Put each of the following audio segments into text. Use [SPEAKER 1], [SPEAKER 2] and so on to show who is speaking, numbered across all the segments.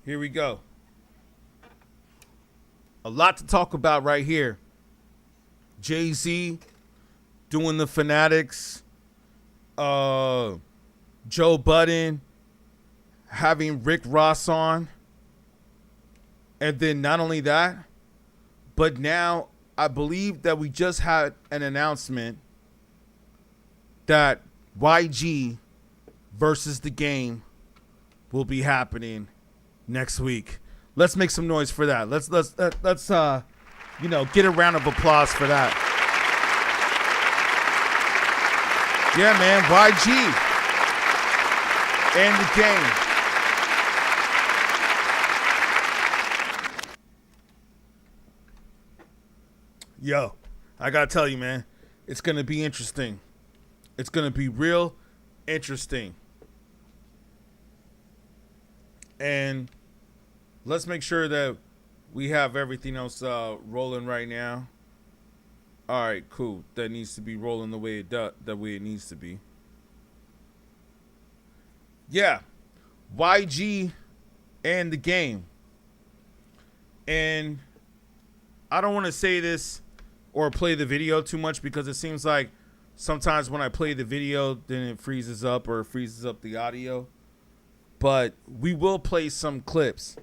[SPEAKER 1] Here we go. A lot to talk about right here. Jay-Z doing the Fanatics. Joe Budden having Rick Ross on. And then not only that, but now I believe that we just had an announcement that YG versus the Game will be happening next week. Let's make some noise for that. Let's get a round of applause for that. Yeah, man, YG and the Game. Yo, I gotta tell you, man, it's gonna be interesting. It's gonna be real interesting. And let's make sure that we have everything else rolling right now. All right, cool. That needs to be rolling the way it needs to be. Yeah, YG and the Game. And I don't want to say this or play the video too much because it seems like sometimes when I play the video, then it freezes up or freezes up the audio. But we will play some clips.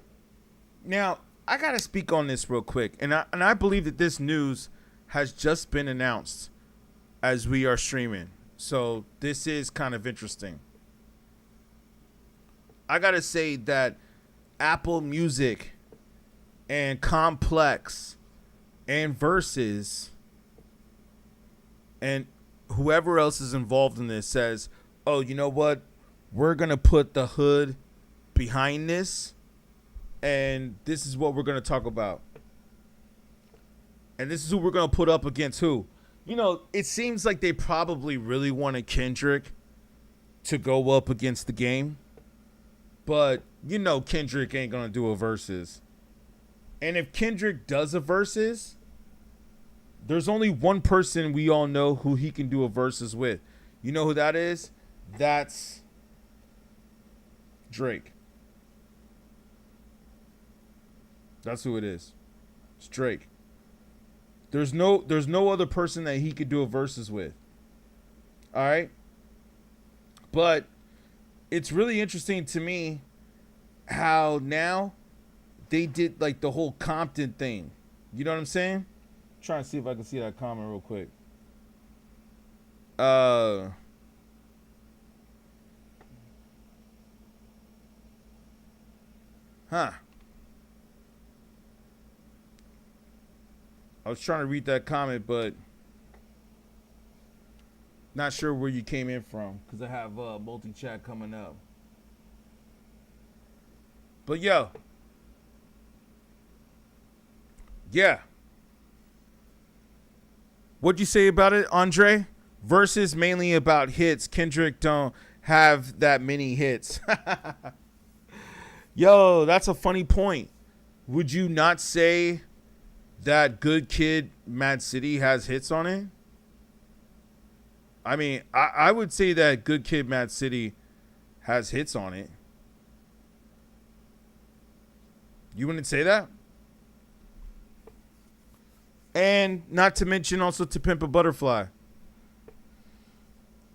[SPEAKER 1] Now, I got to speak on this real quick. And I believe that this news has just been announced as we are streaming. So this is kind of interesting. I got to say that Apple Music and Complex and Verzuz and whoever else is involved in this says, oh, you know what? We're going to put the hood behind this, and this is what we're going to talk about. And this is who we're going to put up against who. You know, it seems like they probably really wanted Kendrick to go up against the Game. But, you know, Kendrick ain't going to do a Verzuz. And if Kendrick does a Verzuz, there's only one person we all know who he can do a Verzuz with. You know who that is? That's Drake. That's who it is. It's Drake. There's no other person that he could do a Verzuz with. All right? But it's really interesting to me how now they did like the whole Compton thing. You know what I'm saying? I'm trying to see if I can see that comment real quick. I was trying to read that comment, but not sure where you came in from because I have multi-chat coming up. But yo, yeah. What'd you say about it, Andre? Versus mainly about hits. Kendrick don't have that many hits. Yo, that's a funny point. Would you not say that Good Kid, Mad City has hits on it? I mean, I would say that Good Kid, Mad City has hits on it. You wouldn't say that? And not to mention also To Pimp a Butterfly.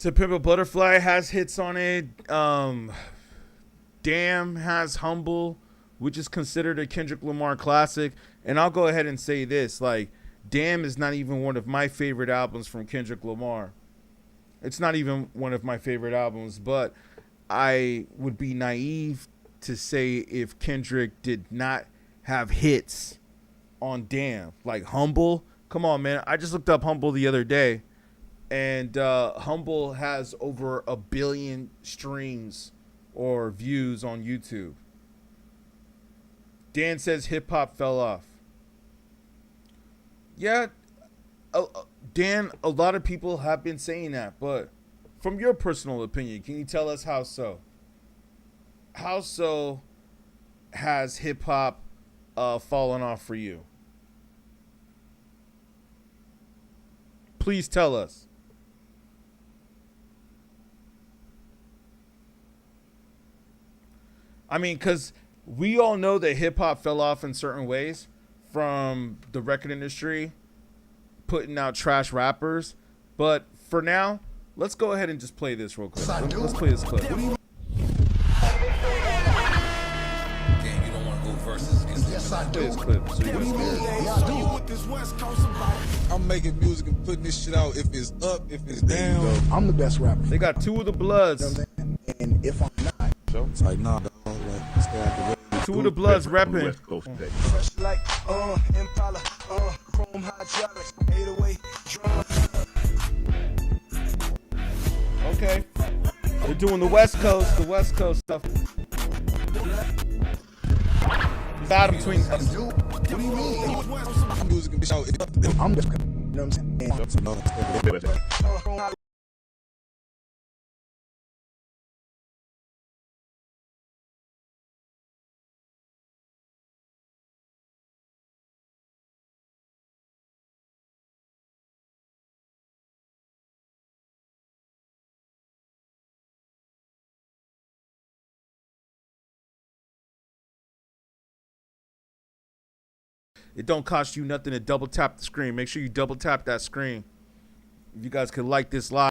[SPEAKER 1] To Pimp a Butterfly has hits on it. Damn has Humble, which is considered a Kendrick Lamar classic. And I'll go ahead and say this. Like, Damn is not even one of my favorite albums from Kendrick Lamar. It's not even one of my favorite albums. But I would be naive to say if Kendrick did not have hits on Damn. Like Humble. Come on, man. I just looked up Humble the other day. And Humble has over 1 billion streams or views on YouTube. Dan says hip-hop fell off. Yeah, Dan, a lot of people have been saying that. But from your personal opinion, can you tell us how so? How so has hip-hop fallen off for you? Please tell us. I mean, because we all know that hip hop fell off in certain ways from the record industry putting out trash rappers. But for now, let's go ahead and just play this real quick. Let's play this clip.
[SPEAKER 2] Damn, you don't want to go versus.
[SPEAKER 3] Yes, I do.
[SPEAKER 1] Play this clip so you guys can.
[SPEAKER 4] I'm making music and putting this shit out. If it's up, if it's down.
[SPEAKER 3] I'm the best rapper.
[SPEAKER 1] They got two of the Bloods.
[SPEAKER 3] You know what I'm saying? And if I'm not,
[SPEAKER 4] It's like, nah, dog. Like, stay out the way.
[SPEAKER 1] Two of the Bloods repping.
[SPEAKER 5] Fresh like Impala, chrome hydraulics, 808 drum.
[SPEAKER 1] Okay. They're doing the West Coast stuff. Battle between
[SPEAKER 3] what do you mean?
[SPEAKER 4] Music and shout.
[SPEAKER 3] I'm just, you know what I'm saying?
[SPEAKER 1] It don't cost you nothing to double tap the screen. Make sure you double tap that screen. If you guys could like this live.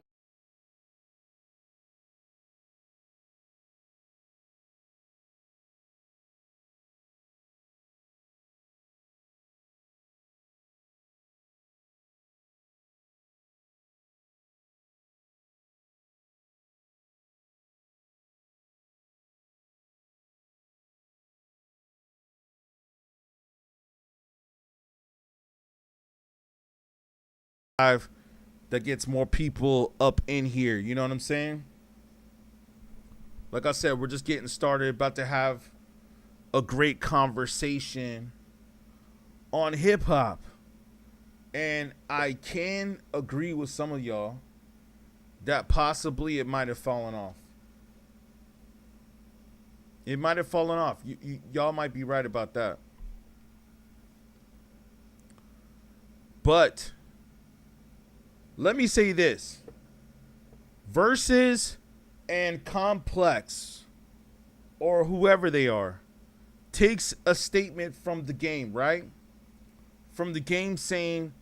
[SPEAKER 1] That gets more people up in here. You know what I'm saying? Like I said, we're just getting started. About to have a great conversation on hip hop. And I can agree with some of y'all that possibly it might have fallen off. It might have fallen off. Y'all might be right about that. But let me say this. Verzuz and Complex, or whoever they are, takes a statement from the game, right? From the game saying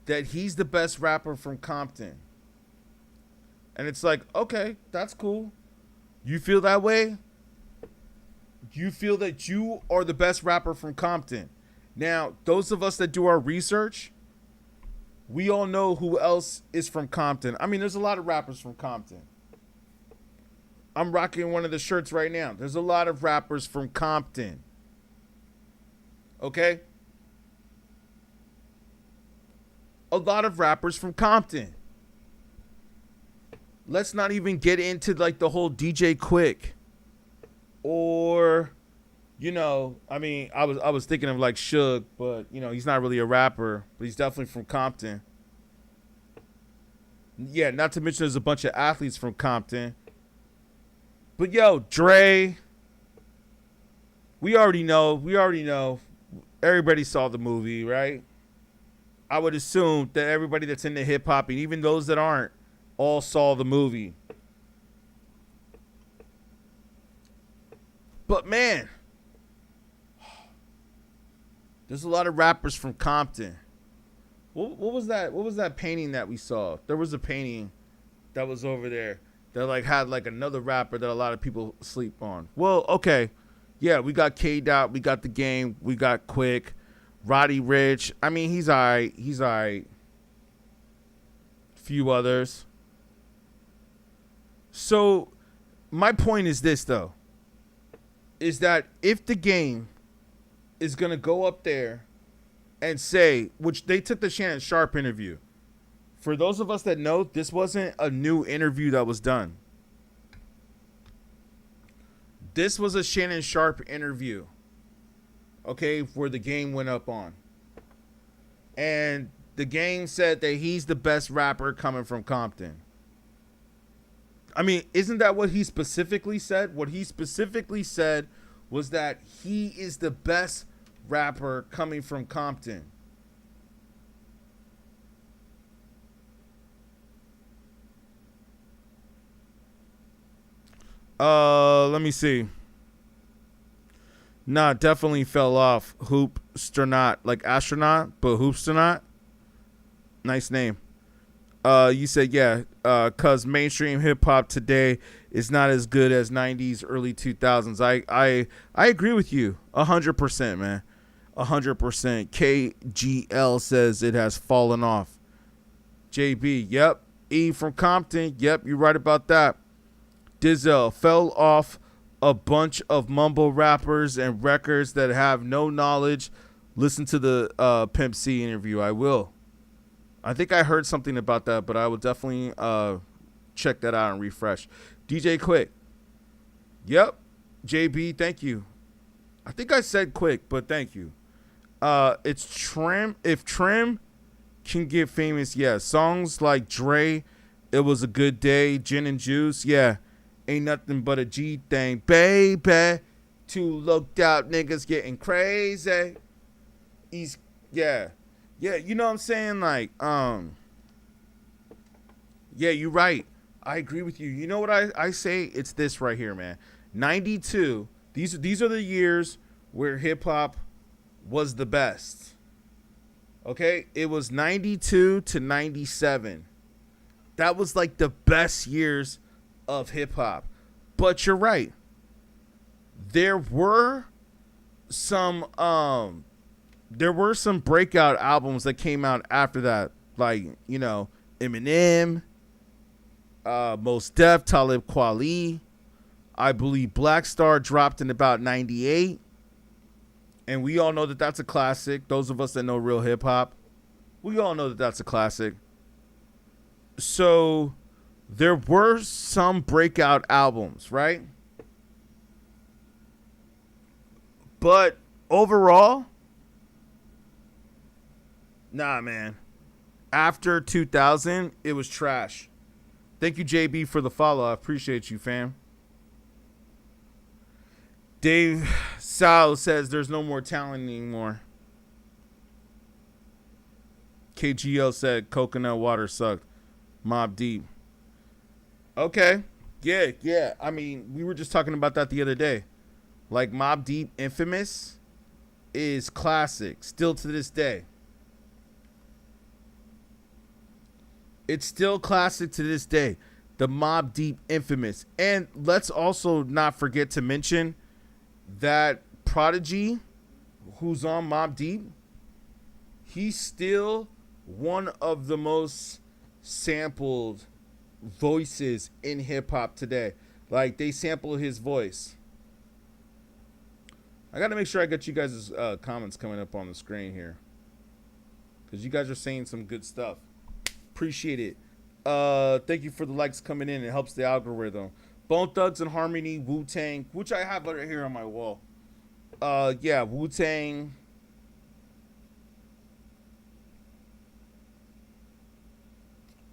[SPEAKER 1] that he's the best rapper from Compton. And it's like, okay, that's cool. You feel that way? You feel that you are the best rapper from Compton. Now, those of us that do our research, we all know who else is from Compton. I mean, there's a lot of rappers from Compton. I'm rocking one of the shirts right now. There's a lot of rappers from Compton. Okay? A lot of rappers from Compton. Let's not even get into like the whole DJ Quick. Or, you know, I mean, I was thinking of like Suge, but you know, he's not really a rapper, but he's definitely from Compton. Yeah, not to mention there's a bunch of athletes from Compton. But yo, Dre, we already know. Everybody saw the movie, right? I would assume that everybody that's into hip hop, and even those that aren't, all saw the movie. But man, there's a lot of rappers from Compton. What was that? What was that painting that we saw? There was a painting that was over there that like had like another rapper that a lot of people sleep on. Well, okay. Yeah, we got K-Dot, we got The Game, we got Quick, Roddy Ricch. I mean, he's all right. Few others. So, my point is this, though. Is that if The Game is going to go up there and say, which they took the Shannon Sharp interview. For those of us that know, this wasn't a new interview that was done. This was a Shannon Sharp interview. Okay, where The Game went up on. And The Game said that he's the best rapper coming from Compton. I mean, isn't that what he specifically said? What he specifically said was that he is the best rapper coming from Compton. Let me see. Nah, definitely fell off. Hoopsternaut, like astronaut, but Hoopsternaut. Nice name. You said yeah, cause mainstream hip hop today is not as good as 90s, early 2000s. I agree with you 100%, man. 100%. KGL says it has fallen off. JB, yep. E from Compton, yep, you're right about that. Dizzle fell off a bunch of mumble rappers and records that have no knowledge. Listen to the Pimp C interview. I will. I think I heard something about that, but I will definitely check that out and refresh. DJ Quick. Yep. JB, thank you. I think I said Quick, but thank you. It's Trim. If Trim can get famous, yeah. Songs like Dre, It Was a Good Day, Gin and Juice, yeah. Ain't nothing but a G thing, baby. Two looked out niggas getting crazy. Yeah, you know what I'm saying? Like, yeah, you're right. I agree with you. You know what I say? It's this right here, man. 92. These are the years where hip hop was the best. Okay? It was 92 to 97. That was like the best years of hip hop. But you're right. There were some breakout albums that came out after that, like, you know, Eminem, Mos Def, Talib Kweli. I believe Black Star dropped in about 98. And we all know that that's a classic. Those of us that know real hip hop, we all know that that's a classic. So there were some breakout albums, right? But overall, nah, man. After 2000, it was trash. Thank you, JB, for the follow. I appreciate you, fam. Dave Sal says there's no more talent anymore. KGL said coconut water sucked. Mob Deep. Okay. Yeah. I mean, we were just talking about that the other day. Like, Mob Deep Infamous is classic still to this day. It's still classic to this day. The Mob Deep Infamous. And let's also not forget to mention that Prodigy, who's on Mob Deep, he's still one of the most sampled voices in hip hop today. Like, they sample his voice. I got to make sure I get you guys' comments coming up on the screen here, because you guys are saying some good stuff. Appreciate it. Thank you for the likes coming in. It helps the algorithm. Bone Thugs and Harmony, Wu-Tang, which I have right here on my wall. Yeah, Wu-Tang.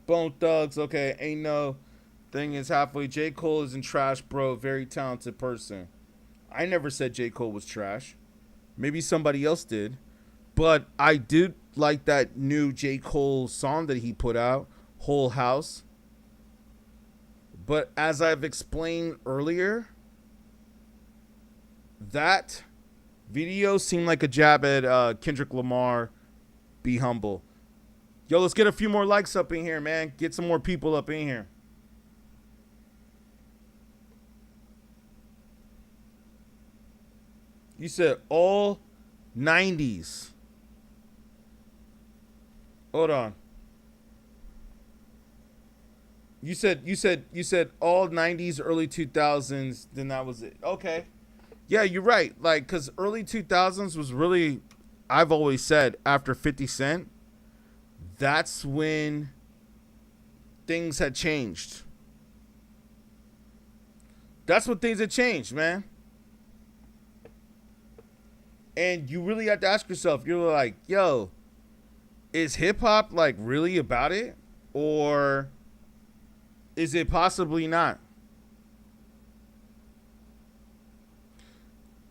[SPEAKER 1] Bone Thugs, okay. Ain't no thing is halfway. J. Cole isn't trash, bro. Very talented person. I never said J. Cole was trash. Maybe somebody else did. But I did like that new J. Cole song that he put out, Whole House. But as I've explained earlier, that video seemed like a jab at Kendrick Lamar. Be humble. Yo, let's get a few more likes up in here, man. Get some more people up in here. You said all 90s. Hold on. You said all 90s, early 2000s, then that was it. Okay. Yeah, you're right. Like, cuz early 2000s was really, I've always said, after 50 Cent, that's when things had changed. That's when things had changed, man. And you really have to ask yourself, you're like, yo, is hip hop like really about it? Or is it possibly not?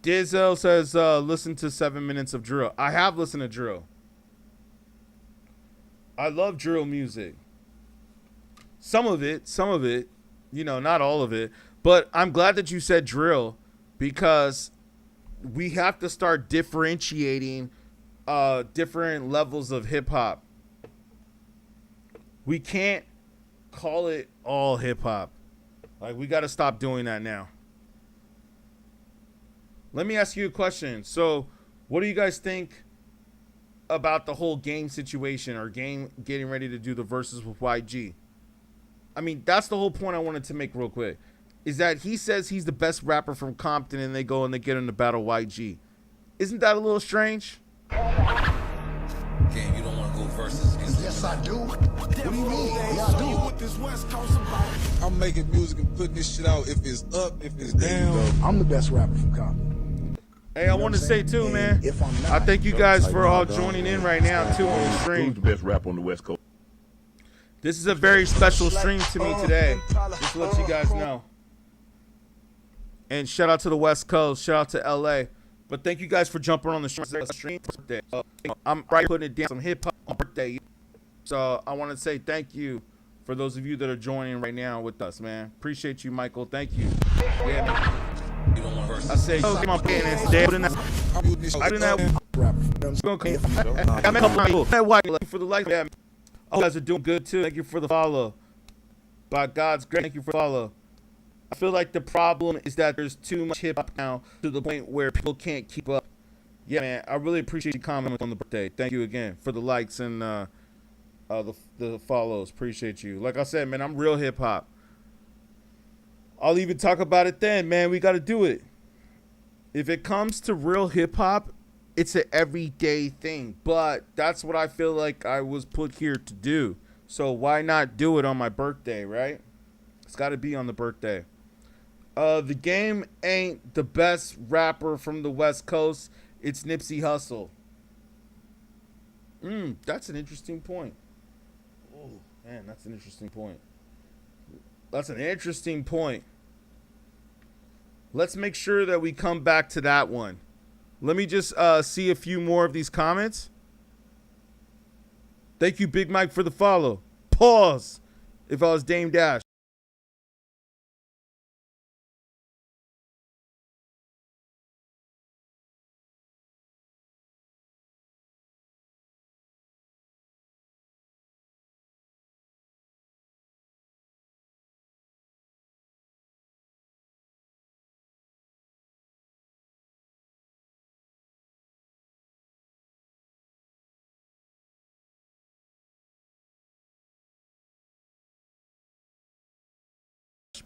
[SPEAKER 1] Dizzle says, listen to 7 minutes of drill. I have listened to drill. I love drill music. Some of it, you know, not all of it. But I'm glad that you said drill, because we have to start differentiating different levels of hip hop. We can't call it all hip hop. Like, we got to stop doing that now. Let me ask you a question. So, what do you guys think about the whole Game situation, or Game getting ready to do the verses with YG? I mean, that's the whole point I wanted to make real quick. Is that he says he's the best rapper from Compton, and they go and they get him to battle YG. Isn't that a little strange?
[SPEAKER 2] Game, you don't want to go versus.
[SPEAKER 3] Yes, I do. What do you mean? Yeah, I do.
[SPEAKER 4] I'm making music and putting this shit out. If it's up, if it's down.
[SPEAKER 3] I'm the best rapper from Compton.
[SPEAKER 1] Hey, I want to say too, man,
[SPEAKER 3] If I'm not,
[SPEAKER 1] I thank you guys for all joining in right now too on the
[SPEAKER 6] Who's
[SPEAKER 1] stream.
[SPEAKER 6] the best rapper on the West Coast?
[SPEAKER 1] This is a very special stream to me today, just to let you guys know. And shout out to the West Coast, shout out to LA. But thank you guys for jumping on the stream today. I'm right putting it down some hip hop on birthday. So I want to say thank you for those of you that are joining right now with us, man. Appreciate you, Michael. Thank you. Yeah, man.
[SPEAKER 2] You don't want versus.
[SPEAKER 1] I say, yo, come on, man. Today, I didn't
[SPEAKER 4] this
[SPEAKER 1] I didn't have.
[SPEAKER 3] rapper. You know what I'm saying?
[SPEAKER 1] I met a couple people. That white lady for the like. Yeah, oh, you guys are doing good too. Thank you for the follow. By God's grace, thank you for the follow. I feel like the problem is that there's too much hip hop now to the point where people can't keep up. Yeah, man. I really appreciate you commenting on the birthday. Thank you again for the likes and the follows. Appreciate you. Like I said, man, I'm real hip hop. I'll even talk about it then, man. We got to do it. If it comes to real hip hop, it's an everyday thing. But that's what I feel like I was put here to do. So why not do it on my birthday, right? It's got to be on the birthday. The Game ain't the best rapper from the West Coast. It's Nipsey Hussle. That's an interesting point. Oh, man, that's an interesting point. That's an interesting point. Let's make sure that we come back to that one. Let me just see a few more of these comments. Thank you, Big Mike, for the follow. Pause if I was Dame Dash.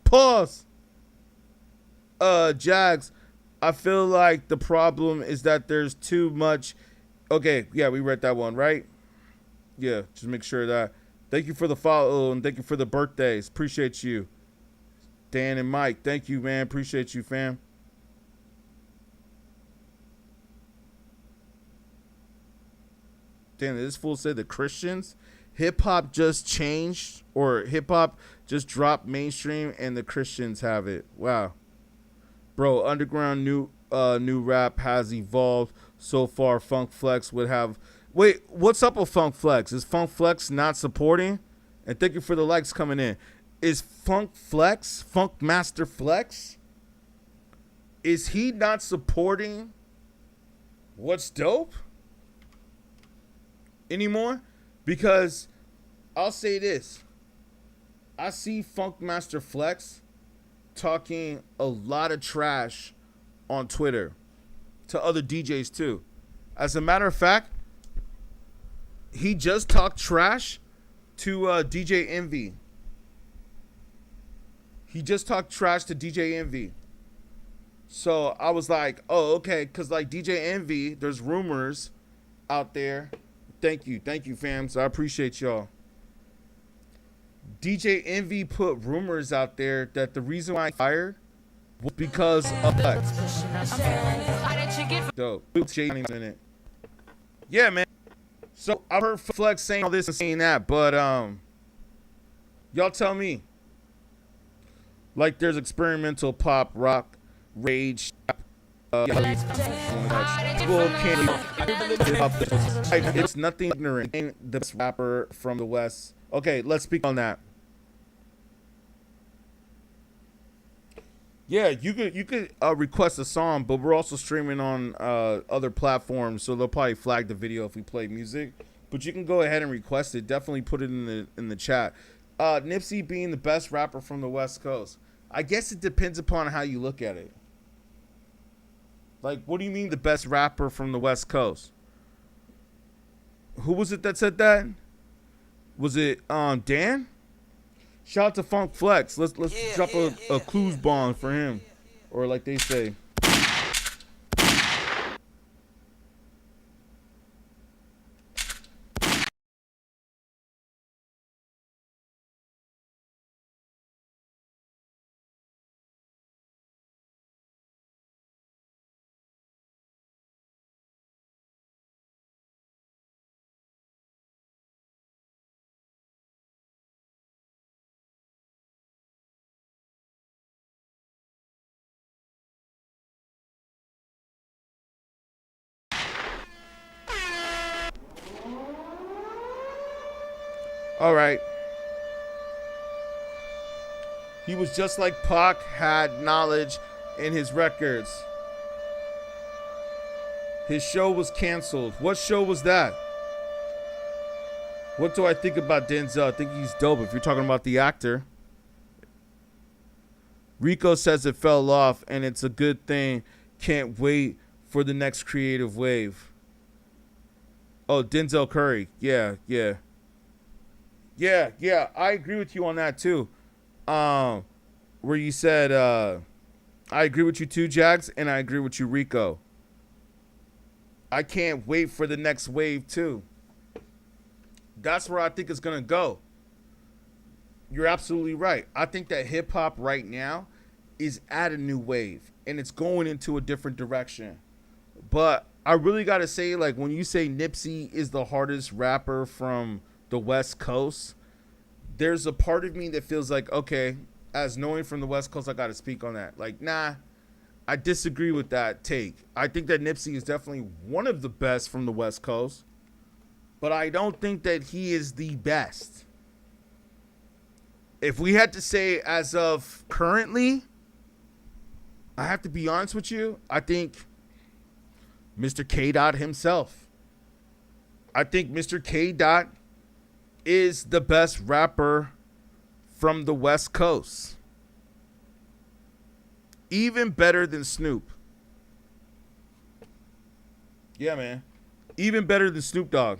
[SPEAKER 1] Pause. Jags, I feel like the problem is that there's too much. Okay, yeah, we read that one, right? Yeah, just make sure that. Thank you for the follow and thank you for the birthdays. Appreciate you. Dan and Mike, thank you, man. Appreciate you, fam. Damn, this fool said the Christians. Hip hop just changed, or hip hop just dropped mainstream, and the Christians have it. Wow, bro. Underground new rap has evolved so far. Funk Flex would have. Wait, what's up with Funk Flex? Is Funk Flex not supporting? And thank you for the likes coming in. Is Funk Flex, Funk Master Flex? Is he not supporting What's Dope anymore? Because I'll say this. I see Funk Master Flex talking a lot of trash on Twitter to other DJs too. As a matter of fact, he just talked trash to DJ Envy. He just talked trash to DJ Envy. So I was like, oh, okay, because like DJ Envy, there's rumors out there. Thank you, fams. I appreciate y'all. DJ Envy put rumors out there that the reason why I fired was because of Flex. Dope. In it. Yeah, man. So I heard Flex saying all this and saying that, but y'all tell me. Like there's experimental pop, rock, rage. It's nothing ignorant. The best rapper from the West. Okay, let's speak on that. Yeah, you could request a song, but we're also streaming on other platforms, so they'll probably flag the video if we play music. But you can go ahead and request it. Definitely put it in the chat. Nipsey being the best rapper from the West Coast. I guess it depends upon how you look at it. Like, what do you mean the best rapper from the West Coast? Who was it that said that? Was it Dan? Shout out to Funk Flex. Let's drop a clues bomb for him, or like they say. All right. He was just like Pac, had knowledge in his records. His show was canceled. What show was that? What do I think about Denzel? I think he's dope if you're talking about the actor. Rico says it fell off and it's a good thing. Can't wait for the next creative wave. Oh, Denzel Curry. Yeah. I agree with you on that too. Where you said, I agree with you too, Jags, and I agree with you, Rico. I can't wait for the next wave too. That's where I think it's gonna go. You're absolutely right. I think that hip hop right now is at a new wave and it's going into a different direction. But I really gotta say, like, when you say Nipsey is the hardest rapper from the West Coast, there's a part of me that feels like, okay, as knowing from the West Coast, I got to speak on that. Like, nah, I disagree with that take. I think that Nipsey is definitely one of the best from the West Coast, but I don't think that he is the best. If we had to say as of currently, I have to be honest with you, I think Mr. K. Dot himself. I think Mr. K. Dot is the best rapper from the West Coast. Even better than Snoop. Yeah, man. Even better than Snoop Dogg.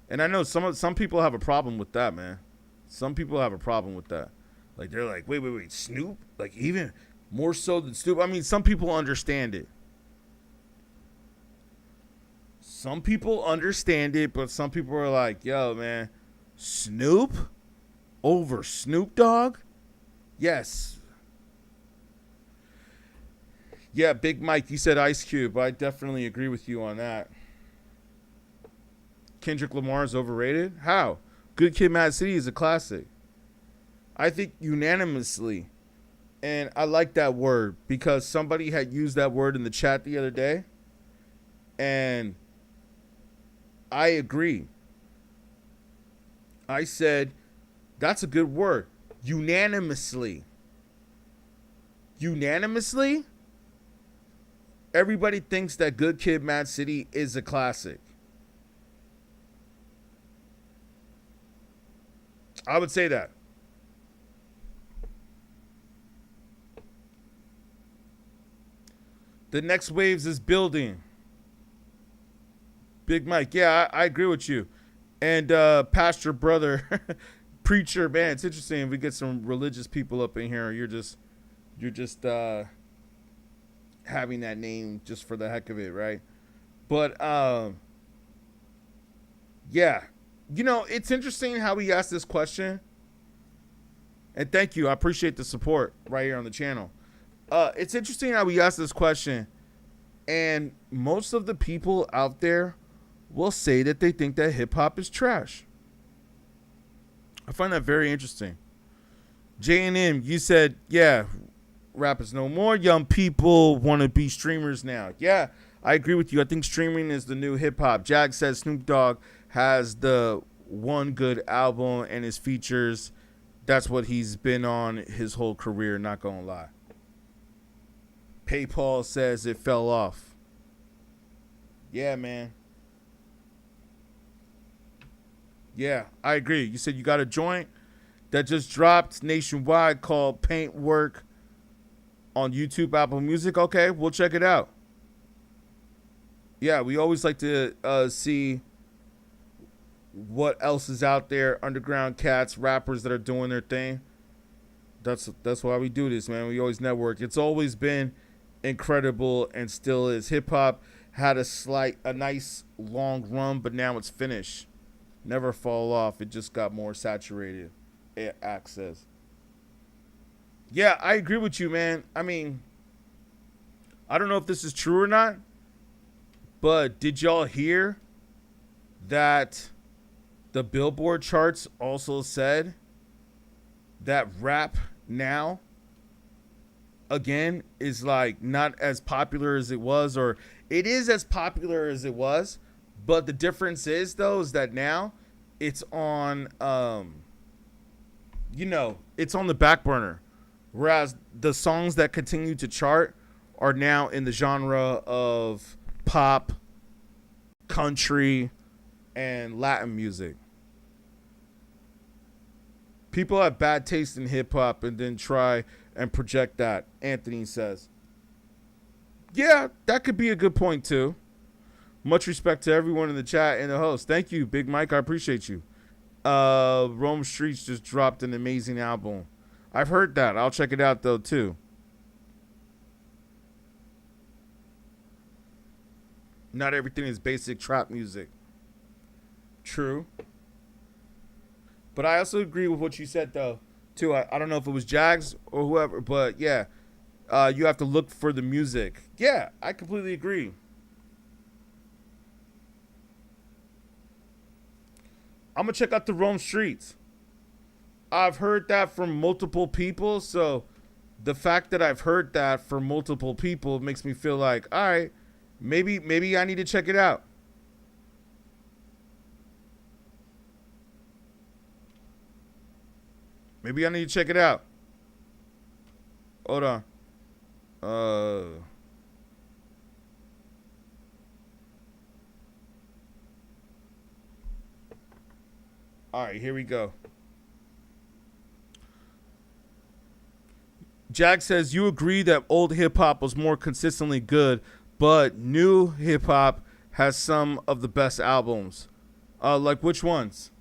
[SPEAKER 1] And I know some people have a problem with that, man. Some people have a problem with that. Like, they're like, wait, Snoop? Like, even more so than Snoop? I mean, some people understand it. Some people understand it, but some people are like, yo, man, Snoop over Snoop Dogg? Yes. Yeah, Big Mike, you said Ice Cube. I definitely agree with you on that. Kendrick Lamar is overrated? How? Good Kid, Mad City is a classic. I think unanimously, and I like that word because somebody had used that word in the chat the other day, and I agree. I said, that's a good word. Unanimously. Unanimously? Everybody thinks that Good Kid, Mad City is a classic. I would say that. The next waves is building. Big Mike, yeah, I agree with you. And Pastor Brother, Preacher, man, it's interesting. We get some religious people up in here. You're just having that name just for the heck of it, right? But yeah, you know, it's interesting how we asked this question. And thank you, I appreciate the support right here on the channel. It's interesting how we asked this question, and most of the people out there will say that they think that hip hop is trash. I find that very interesting. J&M, you said, yeah, rap is no more. Young people want to be streamers now. Yeah, I agree with you. I think streaming is the new hip hop. Jag says Snoop Dogg has the one good album and his features that's what he's been on his whole career, not gonna lie. PayPal says it fell off. Yeah, man. Yeah, I agree. You said you got a joint that just dropped nationwide called Paintwork on YouTube, Apple Music. Okay, we'll check it out. Yeah, we always like to see what else is out there. Underground cats, rappers that are doing their thing. That's why we do this, man. We always network. It's always been incredible and still is. Hip hop had a nice long run, but now it's finished. Never fall off. It just got more saturated access. Yeah, I agree with you, man. I mean, I don't know if this is true or not, but did y'all hear that the Billboard charts also said that rap now, again, is like not as popular as it was, or it is as popular as it was, but the difference is, though, is that now it's on, it's on the back burner. Whereas the songs that continue to chart are now in the genre of pop, country, and Latin music. People have bad taste in hip hop and then try and project that, Anthony says. Yeah, that could be a good point too. Much respect to everyone in the chat and the host. Thank you, Big Mike. I appreciate you. Rome Streets just dropped an amazing album. I've heard that. I'll check it out though too. Not everything is basic trap music. True. But I also agree with what you said though too. I don't know if it was Jags or whoever, but yeah. You have to look for the music. Yeah, I completely agree. I'm going to check out the Rome Streets. I've heard that from multiple people, so the fact that I've heard that from multiple people makes me feel like, all right, maybe I need to check it out. Maybe I need to check it out. Hold on. All right, here we go. Jack says, you agree that old hip-hop was more consistently good, but new hip-hop has some of the best albums. Like which ones?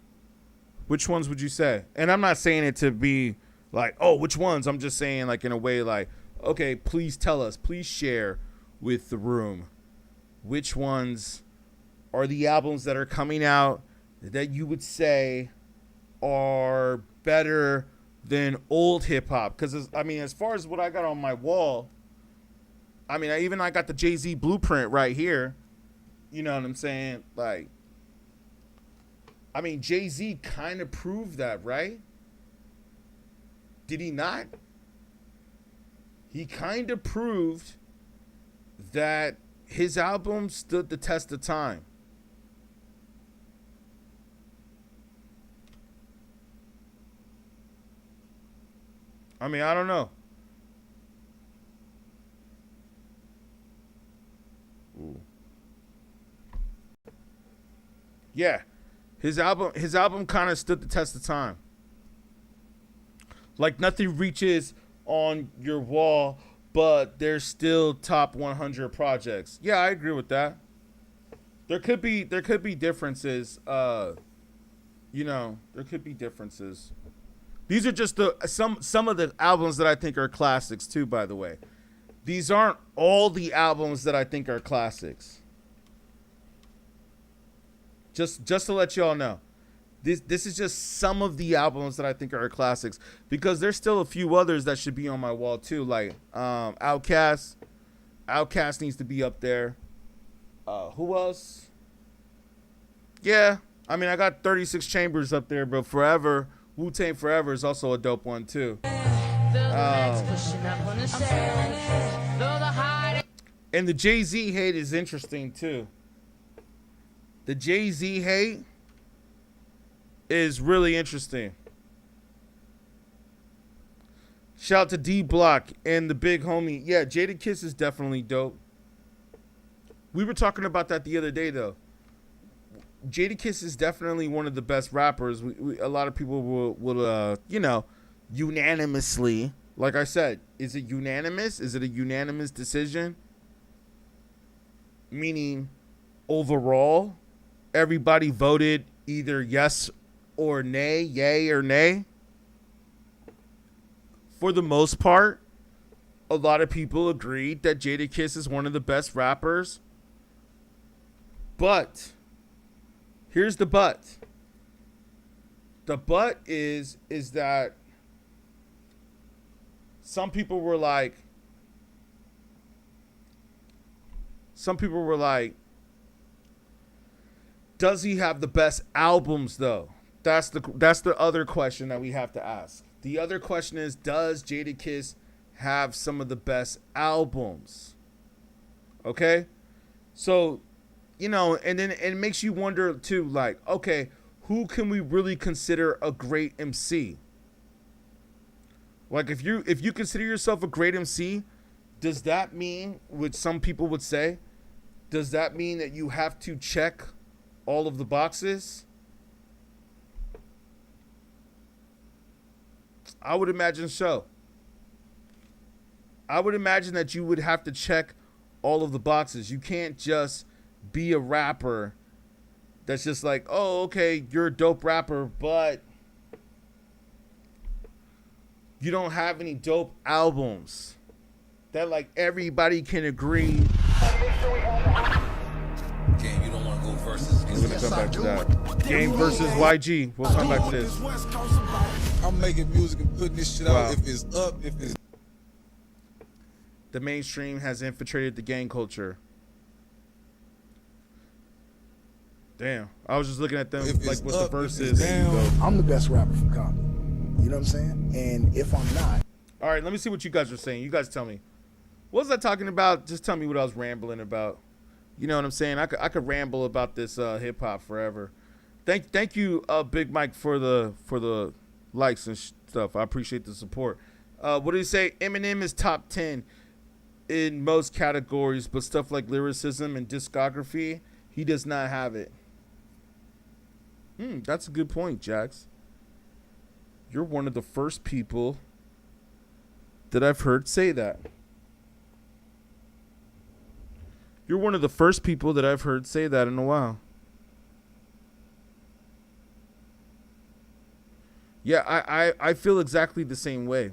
[SPEAKER 1] Which ones would you say? And I'm not saying it to be like, oh, which ones? I'm just saying like in a way like, okay, please tell us. Please share with the room. Which ones are the albums that are coming out that you would say are better than old hip-hop? Because, I mean, as far as what I got on my wall, I mean, I got the Jay-Z blueprint right here. You know what I'm saying? Like, I mean, Jay-Z kind of proved that, right? Did he not? He kind of proved that his album stood the test of time. I mean, I don't know. Ooh. Yeah. His album kind of stood the test of time. Like nothing reaches on your wall, but there's still top 100 projects. Yeah, I agree with that. There could be differences. There could be differences. These are just some of the albums that I think are classics too, by the way. These aren't all the albums that I think are classics. Just to let y'all know. This is just some of the albums that I think are classics, because there's still a few others that should be on my wall too, like Outkast. Outkast needs to be up there. Who else? Yeah, I mean, I got 36 Chambers up there, but Forever, Wu-Tang Forever is also a dope one too. And the Jay-Z hate is interesting too. The Jay-Z hate is really interesting. Shout out to D Block and the big homie. Yeah, Jadakiss is definitely dope. We were talking about that the other day, though. Jadakiss is definitely one of the best rappers. A lot of people will unanimously, like I said, is it unanimous? Is it a unanimous decision? Meaning, overall, everybody voted either yes or nay, yay or nay. For the most part, a lot of people agreed that Jadakiss is one of the best rappers. But here's the but. The but is that some people were like, does he have the best albums though? That's the other question that we have to ask. The other question is, does Jadakiss have some of the best albums? Okay? So, and then it makes you wonder too, like, okay, who can we really consider a great MC? Like, if you consider yourself a great MC, does that mean, which some people would say, does that mean that you have to check all of the boxes? I would imagine so. I would imagine that you would have to check all of the boxes. You can't just be a rapper that's just like, oh, okay, you're a dope rapper, but you don't have any dope albums that like everybody can agree.
[SPEAKER 2] Game, you don't want to go versus.
[SPEAKER 1] We're gonna come back to that. Game versus YG. We'll come back to this.
[SPEAKER 4] I'm making music and putting this shit out. If it's up, if it's
[SPEAKER 1] the mainstream has infiltrated the gang culture. Damn, I was just looking at them like what the verse is.
[SPEAKER 5] I'm the best rapper from Compton. You know what I'm saying? And if I'm not,
[SPEAKER 1] all right, let me see what you guys are saying. You guys tell me. What was I talking about? Just tell me what I was rambling about. You know what I'm saying? I could ramble about this hip hop forever. Thank you, Big Mike, for the likes and stuff. I appreciate the support. What did he say? Eminem is top 10 in most categories, but stuff like lyricism and discography, he does not have it. That's a good point, Jax. You're one of the first people that I've heard say that. You're one of the first people that I've heard say that in a while. Yeah, I feel exactly the same way.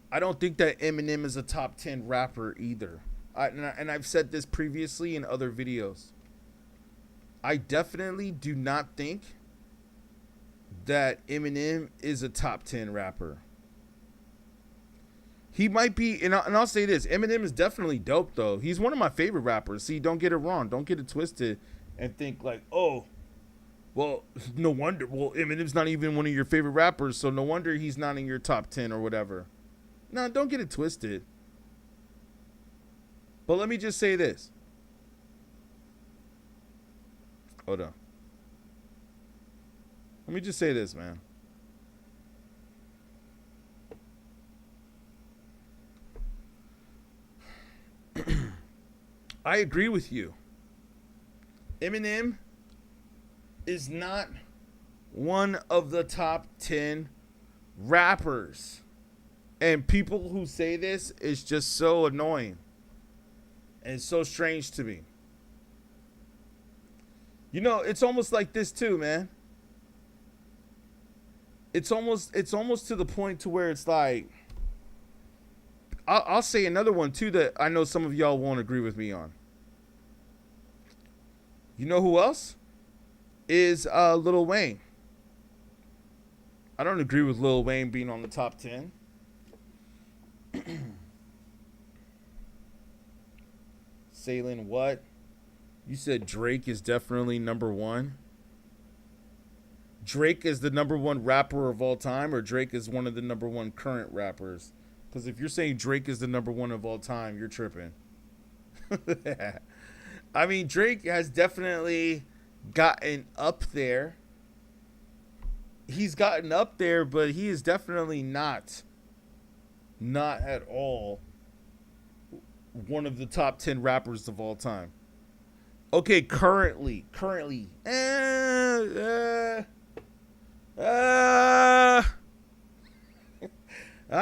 [SPEAKER 1] I don't think that Eminem is a top 10 rapper either. And I've said this previously in other videos. I definitely do not think that Eminem is a top 10 rapper. He might be, and I'll say this, Eminem is definitely dope, though. He's one of my favorite rappers. See, don't get it wrong. Don't get it twisted and think like, oh, well, no wonder. Well, Eminem's not even one of your favorite rappers, so no wonder he's not in your top 10 or whatever. No, don't get it twisted. But let me just say this. Hold on. Let me just say this, man. I agree with you. Eminem is not one of the top 10 rappers. And people who say this is just so annoying. And so strange to me. You know, it's almost like this too, man. It's almost to the point to where it's like, I'll say another one too that I know some of y'all won't agree with me on. You know who else? Is Lil Wayne. I don't agree with Lil Wayne being on the top 10. Salen, what? You said Drake is definitely number one? Drake is the number one rapper of all time, or Drake is one of the number one current rappers? Because if you're saying Drake is the number one of all time, you're tripping. I mean, Drake has definitely gotten up there. he's gotten up there, but he is definitely not at all one of the top 10 rappers of all time. Okay, currently, I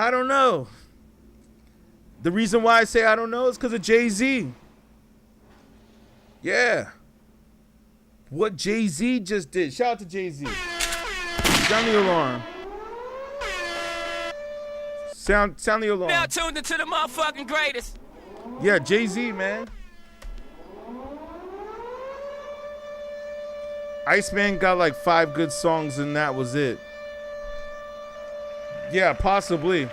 [SPEAKER 1] don't know. The reason why I say I don't know is because of Jay-Z. Yeah. What Jay-Z just did. Shout out to Jay-Z. Sound the alarm. Sound the alarm.
[SPEAKER 6] Now tuned into the motherfucking greatest.
[SPEAKER 1] Yeah, Jay-Z, man. Iceman got like 5 good songs and that was it. Yeah, possibly.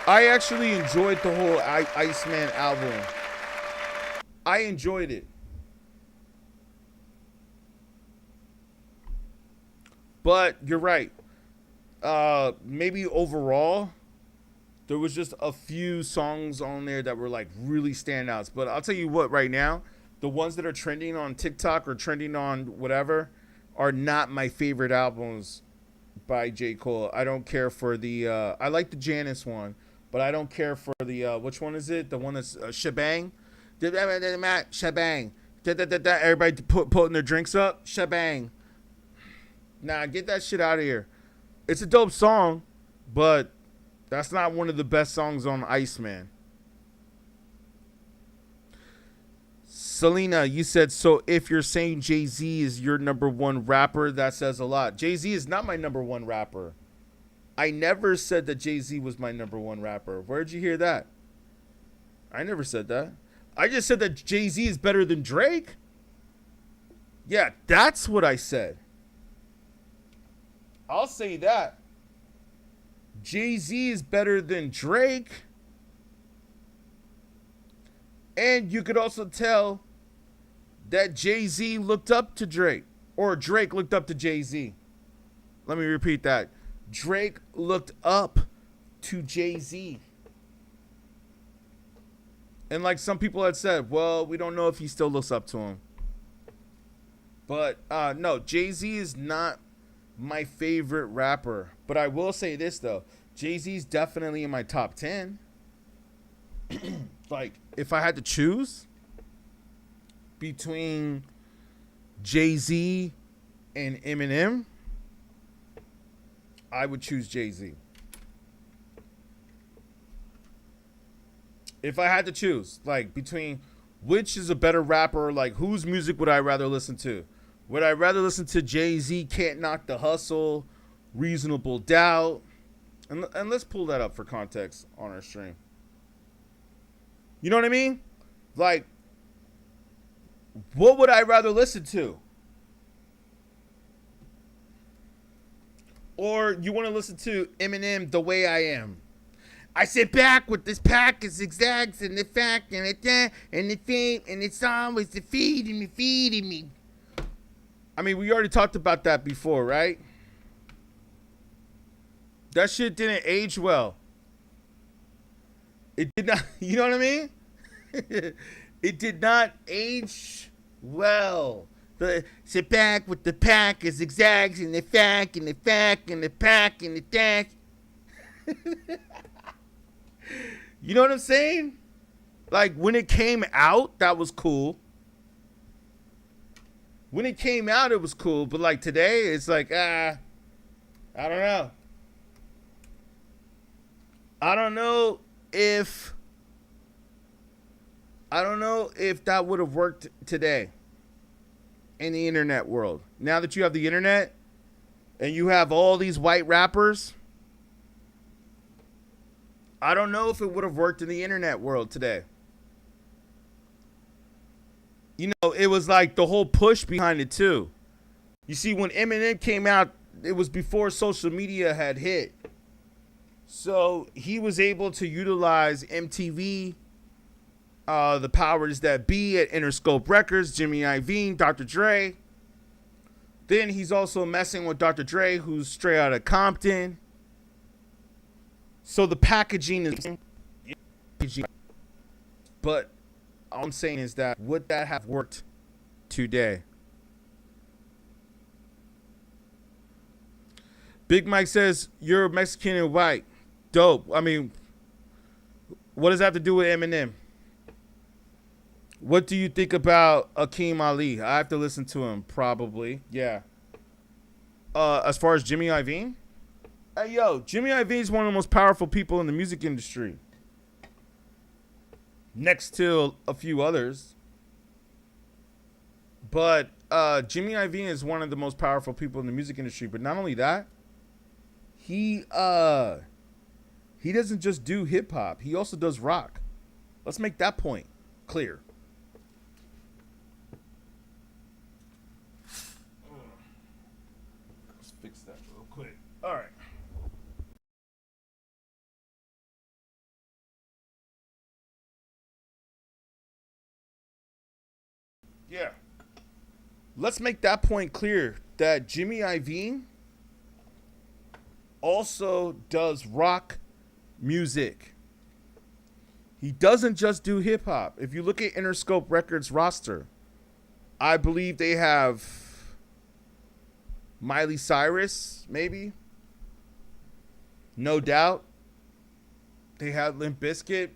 [SPEAKER 1] I actually enjoyed the whole Iceman album. I enjoyed it. But you're right. Maybe overall, there was just a few songs on there that were like really standouts. But I'll tell you what, right now, the ones that are trending on TikTok or trending on whatever are not my favorite albums by J. Cole. I don't care for the, I like the Janice one, but I don't care for the, which one is it? The one that's Shebang? Shebang. Everybody putting their drinks up? Shebang. Nah, get that shit out of here. It's a dope song, but that's not one of the best songs on Iceman. Selena, you said, so if you're saying Jay-Z is your number one rapper, that says a lot. Jay-Z is not my number one rapper. I never said that Jay-Z was my number one rapper. Where'd you hear that? I never said that. I just said that Jay-Z is better than Drake. Yeah, that's what I said. I'll say that. Jay-Z is better than Drake. And you could also tell that Jay-Z looked up to Drake. Or Drake looked up to Jay-Z. Let me repeat that. Drake looked up to Jay-Z. And like some people had said, well, we don't know if he still looks up to him. But no, Jay-Z is not my favorite rapper. But I will say this, though. Jay-Z's definitely in my top 10. Like, if I had to choose between Jay-Z and Eminem, I would choose Jay-Z. If I had to choose, like, between which is a better rapper, like, whose music would I rather listen to? Would I rather listen to Jay-Z, Can't Knock the Hustle, Reasonable Doubt? And let's pull that up for context on our stream. You know what I mean? Like, what would I rather listen to? Or you want to listen to Eminem, The Way I Am? I sit back with this pack of zigzags and the fact and the fame, and it's always feeding me. I mean, we already talked about that before, right? That shit didn't age well. It did not, you know what I mean? It did not age well. Sit back with the pack of zigzags and the fact and the fact and the pack and the dash. You know what I'm saying? Like, when it came out, that was cool. When it came out, it was cool. But, like, today, it's like, I don't know. I don't know if that would have worked today in the internet world. Now that you have the internet and you have all these white rappers, I don't know if it would have worked in the internet world today. You know, it was like the whole push behind it too. You see, when Eminem came out, it was before social media had hit. So he was able to utilize MTV, the powers that be at Interscope Records, Jimmy Iovine, Dr. Dre. Then he's also messing with Dr. Dre, who's straight out of Compton. So the packaging is... But all I'm saying is that would that have worked today. Big Mike says, you're Mexican and white. Dope. I mean, what does that have to do with Eminem? What do you think about Akeem Ali? I have to listen to him, probably. Yeah. As far as Jimmy Iovine? Hey, yo, Jimmy Iovine is one of the most powerful people in the music industry. Next to a few others. But Jimmy Iovine is one of the most powerful people in the music industry. But not only that, he doesn't just do hip hop. He also does rock. Let's make that point clear. Let's fix that real quick. All right. Yeah. Let's make that point clear that Jimmy Iovine also does rock music. He doesn't just do hip hop. If you look at Interscope Records roster, I believe they have Miley Cyrus, maybe. No Doubt. They have Limp Bizkit.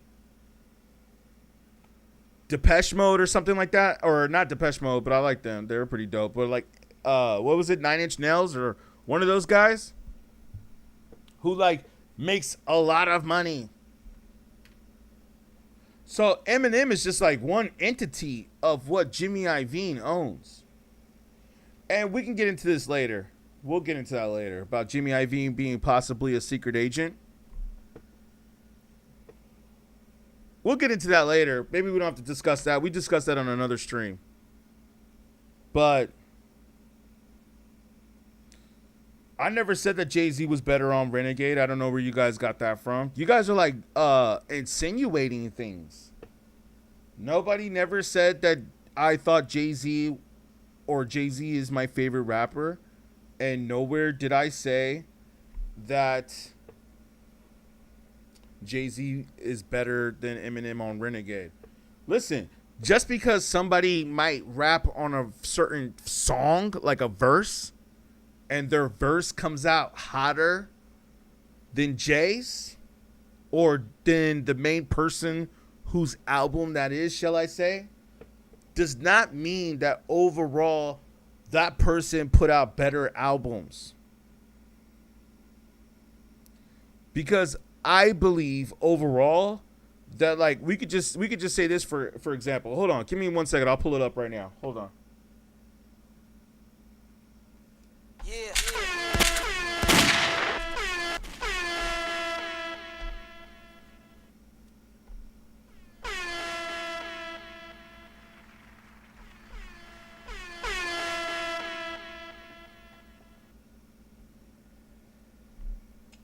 [SPEAKER 1] Depeche Mode or something like that. Or not Depeche Mode, but I like them. They were pretty dope. But like, what was it? 9 Inch Nails or one of those guys who like makes a lot of money. So Eminem is just like one entity of what Jimmy Iovine owns. And we can get into this later. We'll get into that later about Jimmy Iovine being possibly a secret agent. We'll get into that later. Maybe we don't have to discuss that. We discussed that on another stream. But I never said that Jay-Z was better on Renegade. I don't know where you guys got that from. You guys are like insinuating things. Nobody never said that I thought Jay-Z or Jay-Z is my favorite rapper. And nowhere did I say that Jay-Z is better than Eminem on Renegade. Listen, just because somebody might rap on a certain song, like a verse, and their verse comes out hotter than Jay's or than the main person whose album that is, shall I say, does not mean that overall that person put out better albums. Because I believe overall that like we could just say this for example. Hold on, give me 1 second. I'll pull it up right now. Hold on.
[SPEAKER 6] Yeah.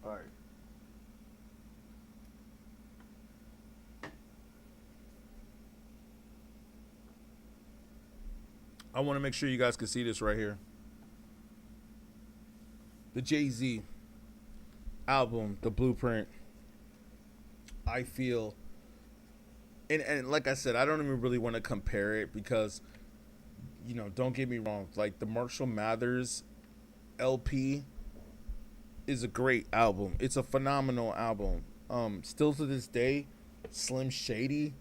[SPEAKER 1] All right. I want to make sure you guys can see this right here. The Jay-Z album, The Blueprint, I feel, and like I said, I don't even really want to compare it because, you know, don't get me wrong, like the Marshall Mathers LP is a great album. It's a phenomenal album. Still to this day, Slim Shady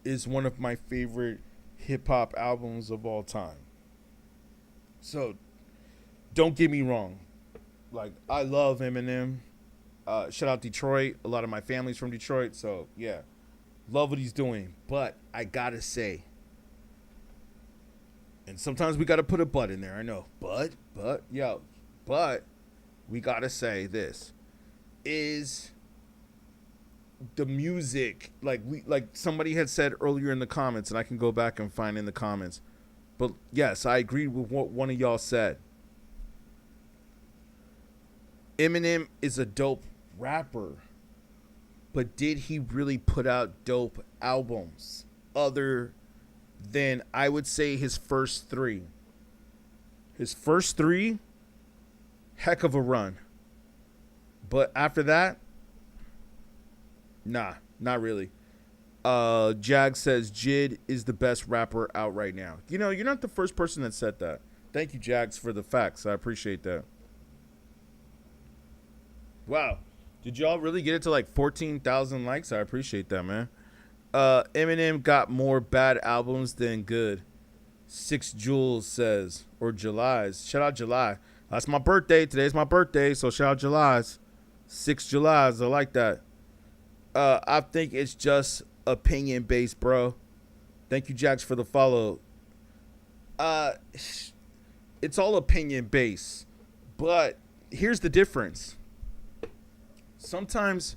[SPEAKER 1] is one of my favorite hip-hop albums of all time. So, don't get me wrong. Like, I love Eminem. Shout out Detroit. A lot of my family's from Detroit. So, yeah. Love what he's doing. But I gotta say, and sometimes we gotta put a but in there. I know. But, we gotta say this. Is the music, like somebody had said earlier in the comments, and I can go back and find in the comments. But, yes, I agree with what one of y'all said. Eminem is a dope rapper, but did he really put out dope albums other than, I would say, his first three? His first three, heck of a run. But after that, nah, not really. Jag says Jid is the best rapper out right now. You know, you're not the first person that said that. Thank you, Jags, for the facts. I appreciate that. Wow. Did y'all really get it to like 14,000 likes? I appreciate that, man. Eminem got more bad albums than good. 6 Jules says, or July's. Shout out July. That's my birthday. Today's my birthday, so shout out July's. 6 July's. I like that. I think it's just opinion based, bro. Thank you, Jax, for the follow. It's all opinion based, but here's the difference. Sometimes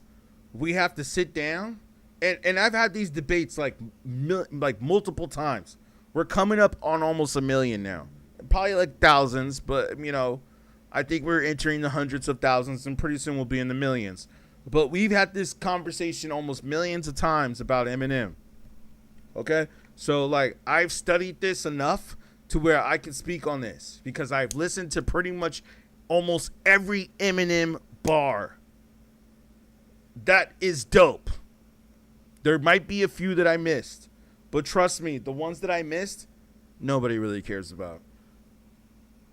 [SPEAKER 1] we have to sit down, and I've had these debates like multiple times. We're coming up on almost 1 million now, probably like thousands, but you know, I think we're entering the hundreds of thousands, and pretty soon we'll be in the millions. But we've had this conversation almost millions of times about Eminem. Okay, so like I've studied this enough to where I can speak on this because I've listened to pretty much almost every Eminem bar. That is dope. There might be a few that I missed, but trust me, the ones that I missed, nobody really cares about.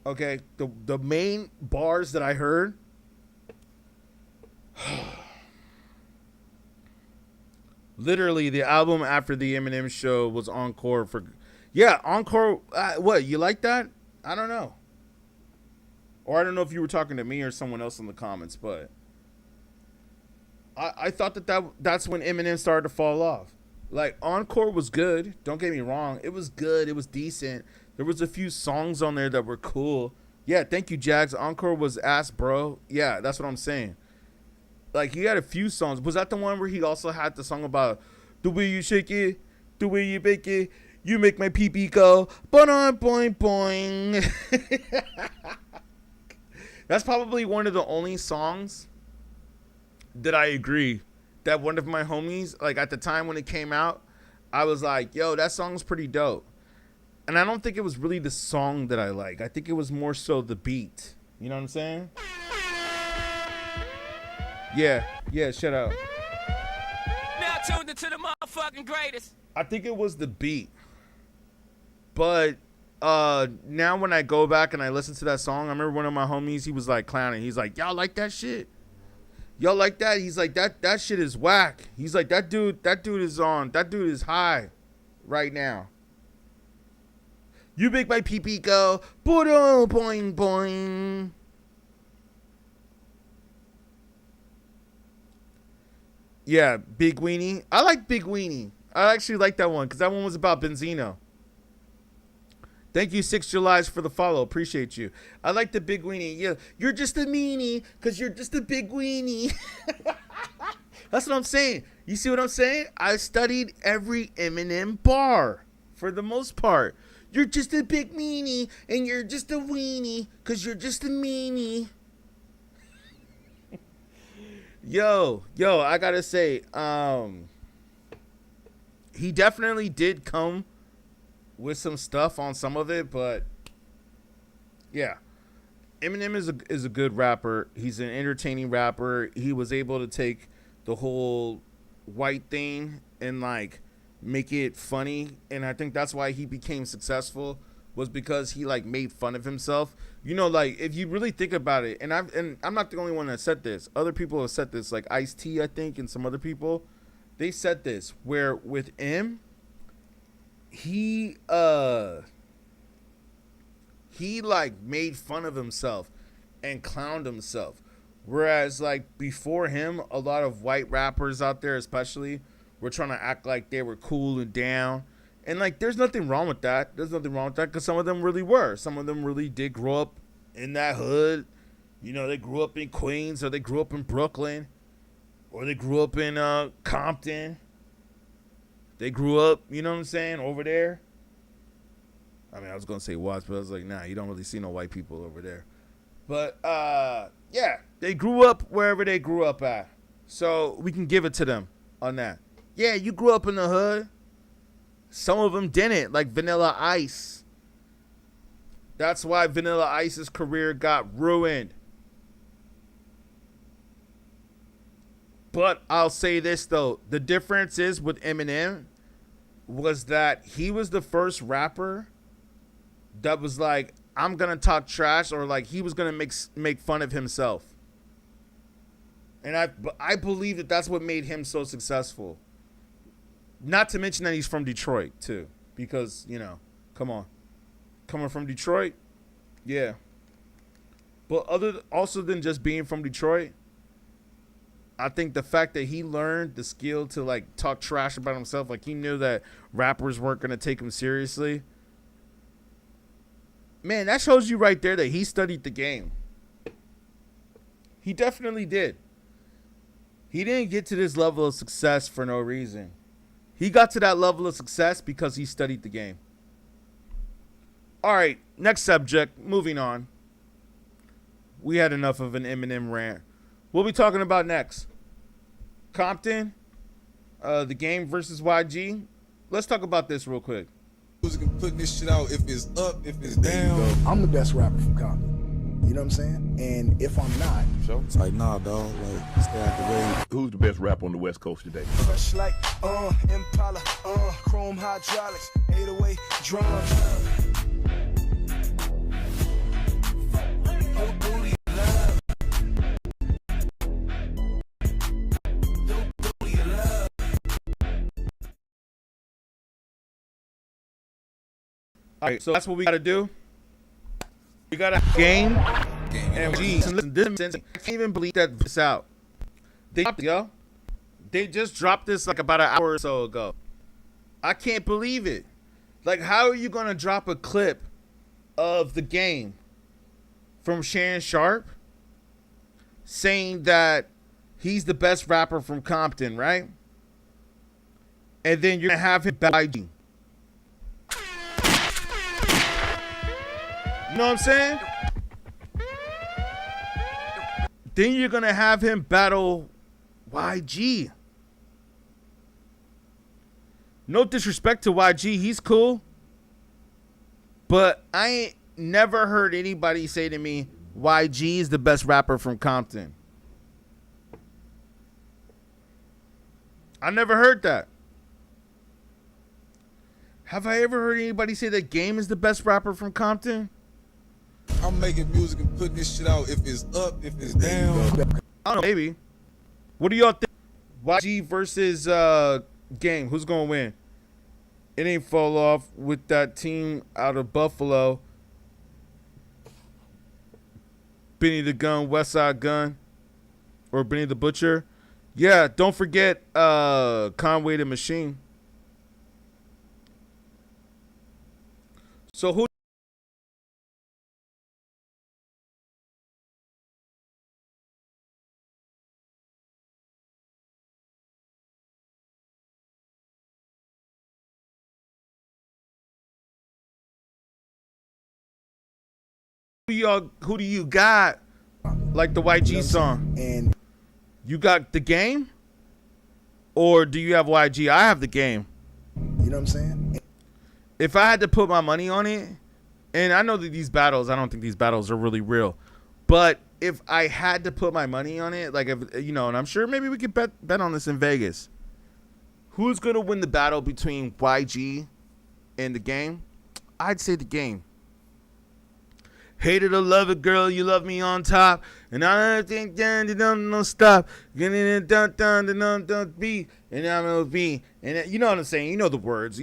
[SPEAKER 1] Okay, the main bars that I heard, literally the album after the Eminem show was Encore for, yeah, Encore. What, you like that? I don't know. Or I don't know if you were talking to me or someone else in the comments, but I thought that's when Eminem started to fall off. Like, Encore was good. Don't get me wrong. It was good. It was decent. There was a few songs on there that were cool. Yeah, thank you, Jags. Encore was ass, bro. Yeah, that's what I'm saying. Like, he had a few songs. Was that the one where he also had the song about the way you shake it, the way you bake it, you make my pee-pee go, boing, boing, boing. That's probably one of the only songs that I agree that one of my homies, like at the time when it came out, I was like, yo, that song's pretty dope. And I don't think it was really the song that I like. I think it was more so the beat. You know what I'm saying? Yeah, shut up.
[SPEAKER 6] Now tuned into the motherfucking greatest.
[SPEAKER 1] I think it was the beat. But now when I go back and I listen to that song, I remember one of my homies, he was like clowning. He's like, y'all like that shit? Y'all like that? He's like, that shit is whack. He's like, that dude is high right now. You make my pee-pee go, boing, boing. Yeah, Big Weenie. I like Big Weenie. I actually like that one because that one was about Benzino. Thank you, 6 Julys, for the follow. Appreciate you. I like the Big Weenie. Yeah, you're just a meanie because you're just a big weenie. That's what I'm saying. You see what I'm saying? I studied every Eminem bar for the most part. You're just a big meanie and you're just a weenie because you're just a meanie. Yo, I gotta say, he definitely did come with some stuff on some of it, but yeah, Eminem is a good rapper. He's an entertaining rapper. He was able to take the whole white thing and like make it funny, and I think that's why he became successful, was because he like made fun of himself. You know, like if you really think about it, and I'm not the only one that said this. Other people have said this, like Ice-T, I think, and some other people. They said this, where with M, he like made fun of himself and clowned himself. Whereas like before him, a lot of white rappers out there especially were trying to act like they were cool and down. And like there's nothing wrong with that. Because some of them really were. Some of them really did grow up in that hood. You know, they grew up in Queens, or they grew up in Brooklyn, or they grew up in Compton. They grew up, you know what I'm saying, over there. I mean, I was going to say Watts, but I was like, nah, you don't really see no white people over there. But, yeah, they grew up wherever they grew up at. So we can give it to them on that. Yeah, you grew up in the hood. Some of them didn't, like Vanilla Ice. That's why Vanilla Ice's career got ruined. But I'll say this though, the difference is with Eminem was that he was the first rapper that was like, I'm gonna talk trash, or like he was gonna make fun of himself. And I believe that that's what made him so successful. Not to mention that he's from Detroit too, because come on, coming from Detroit, yeah. But also than just being from Detroit, I think the fact that he learned the skill to like talk trash about himself, like he knew that rappers weren't gonna take him seriously. Man, that shows you right there that he studied the game. He definitely did. He didn't get to this level of success for no reason. He got to that level of success because he studied the game. All right, next subject, moving on. We had enough of an Eminem rant. What we talking about next? Compton, the game versus YG. Let's talk about this real quick.
[SPEAKER 4] Music and putting this shit out, if it's up, if it's down.
[SPEAKER 5] I'm the best rapper from Compton. You know what I'm saying? And if I'm not,
[SPEAKER 4] It's like, nah, dog, like, stay out the way.
[SPEAKER 7] Who's the best rapper on the West Coast today?
[SPEAKER 3] Fresh like, Impala, chrome hydraulics, 808 drums.
[SPEAKER 1] All right, so that's what we got to do. We got a game. And listen, I can't even believe that this out. They dropped it, yo. They just dropped this like about an hour or so ago. I can't believe it. Like, how are you going to drop a clip of the game from Shannon Sharp saying that he's the best rapper from Compton, right? And then you're going to have him battle YG. You know what I'm saying? Then you're going to have him battle YG. No disrespect to YG. He's cool. But I ain't never heard anybody say to me, YG is the best rapper from Compton. I never heard that. Have I ever heard anybody say that Game is the best rapper from Compton?
[SPEAKER 4] I'm making music and putting this shit out, if it's up, if it's down.
[SPEAKER 1] I don't know, maybe. What do y'all think? YG versus Game. Who's going to win? It ain't fall off with that team out of Buffalo. Benny the Gun, Westside Gun, or Benny the Butcher. Yeah, don't forget Conway the Machine. So who who do you got? Like the YG song.
[SPEAKER 5] and
[SPEAKER 1] You got the Game? Or do you have YG? I have the Game.
[SPEAKER 5] you know what I'm saying?
[SPEAKER 1] If I had to put my money on it, and I know that these battles, I don't think these battles are really real, but if I had to put my money on it, like, if, and I'm sure maybe we could bet on this in Vegas. Who's going to win the battle between YG and the Game? I'd say the Game. Hated or love it, girl, you love me on top. And I don't think don't stop. Getting it don't beat. And I'm gonna be. And you know what I'm saying? You know the words.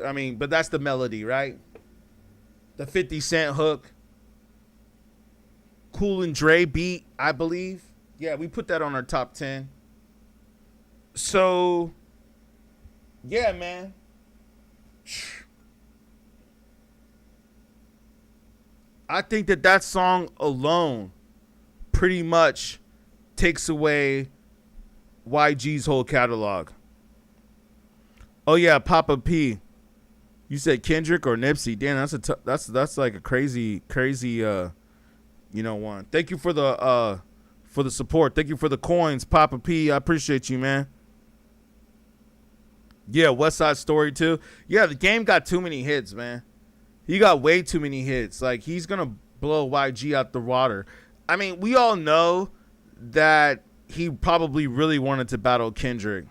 [SPEAKER 1] I mean, but that's the melody, right? The 50 Cent hook. Cool and Dre beat, I believe. Yeah, we put that on our top 10. So, yeah, man. I think that song alone pretty much takes away YG's whole catalog. Oh yeah, Papa P. You said Kendrick or Nipsey? Damn, that's like a crazy one. Thank you for the support. Thank you for the coins, Papa P. I appreciate you, man. Yeah, West Side Story too. Yeah, the Game got too many hits, man. He got way too many hits. Like, he's going to blow YG out the water. I mean, we all know that he probably really wanted to battle Kendrick.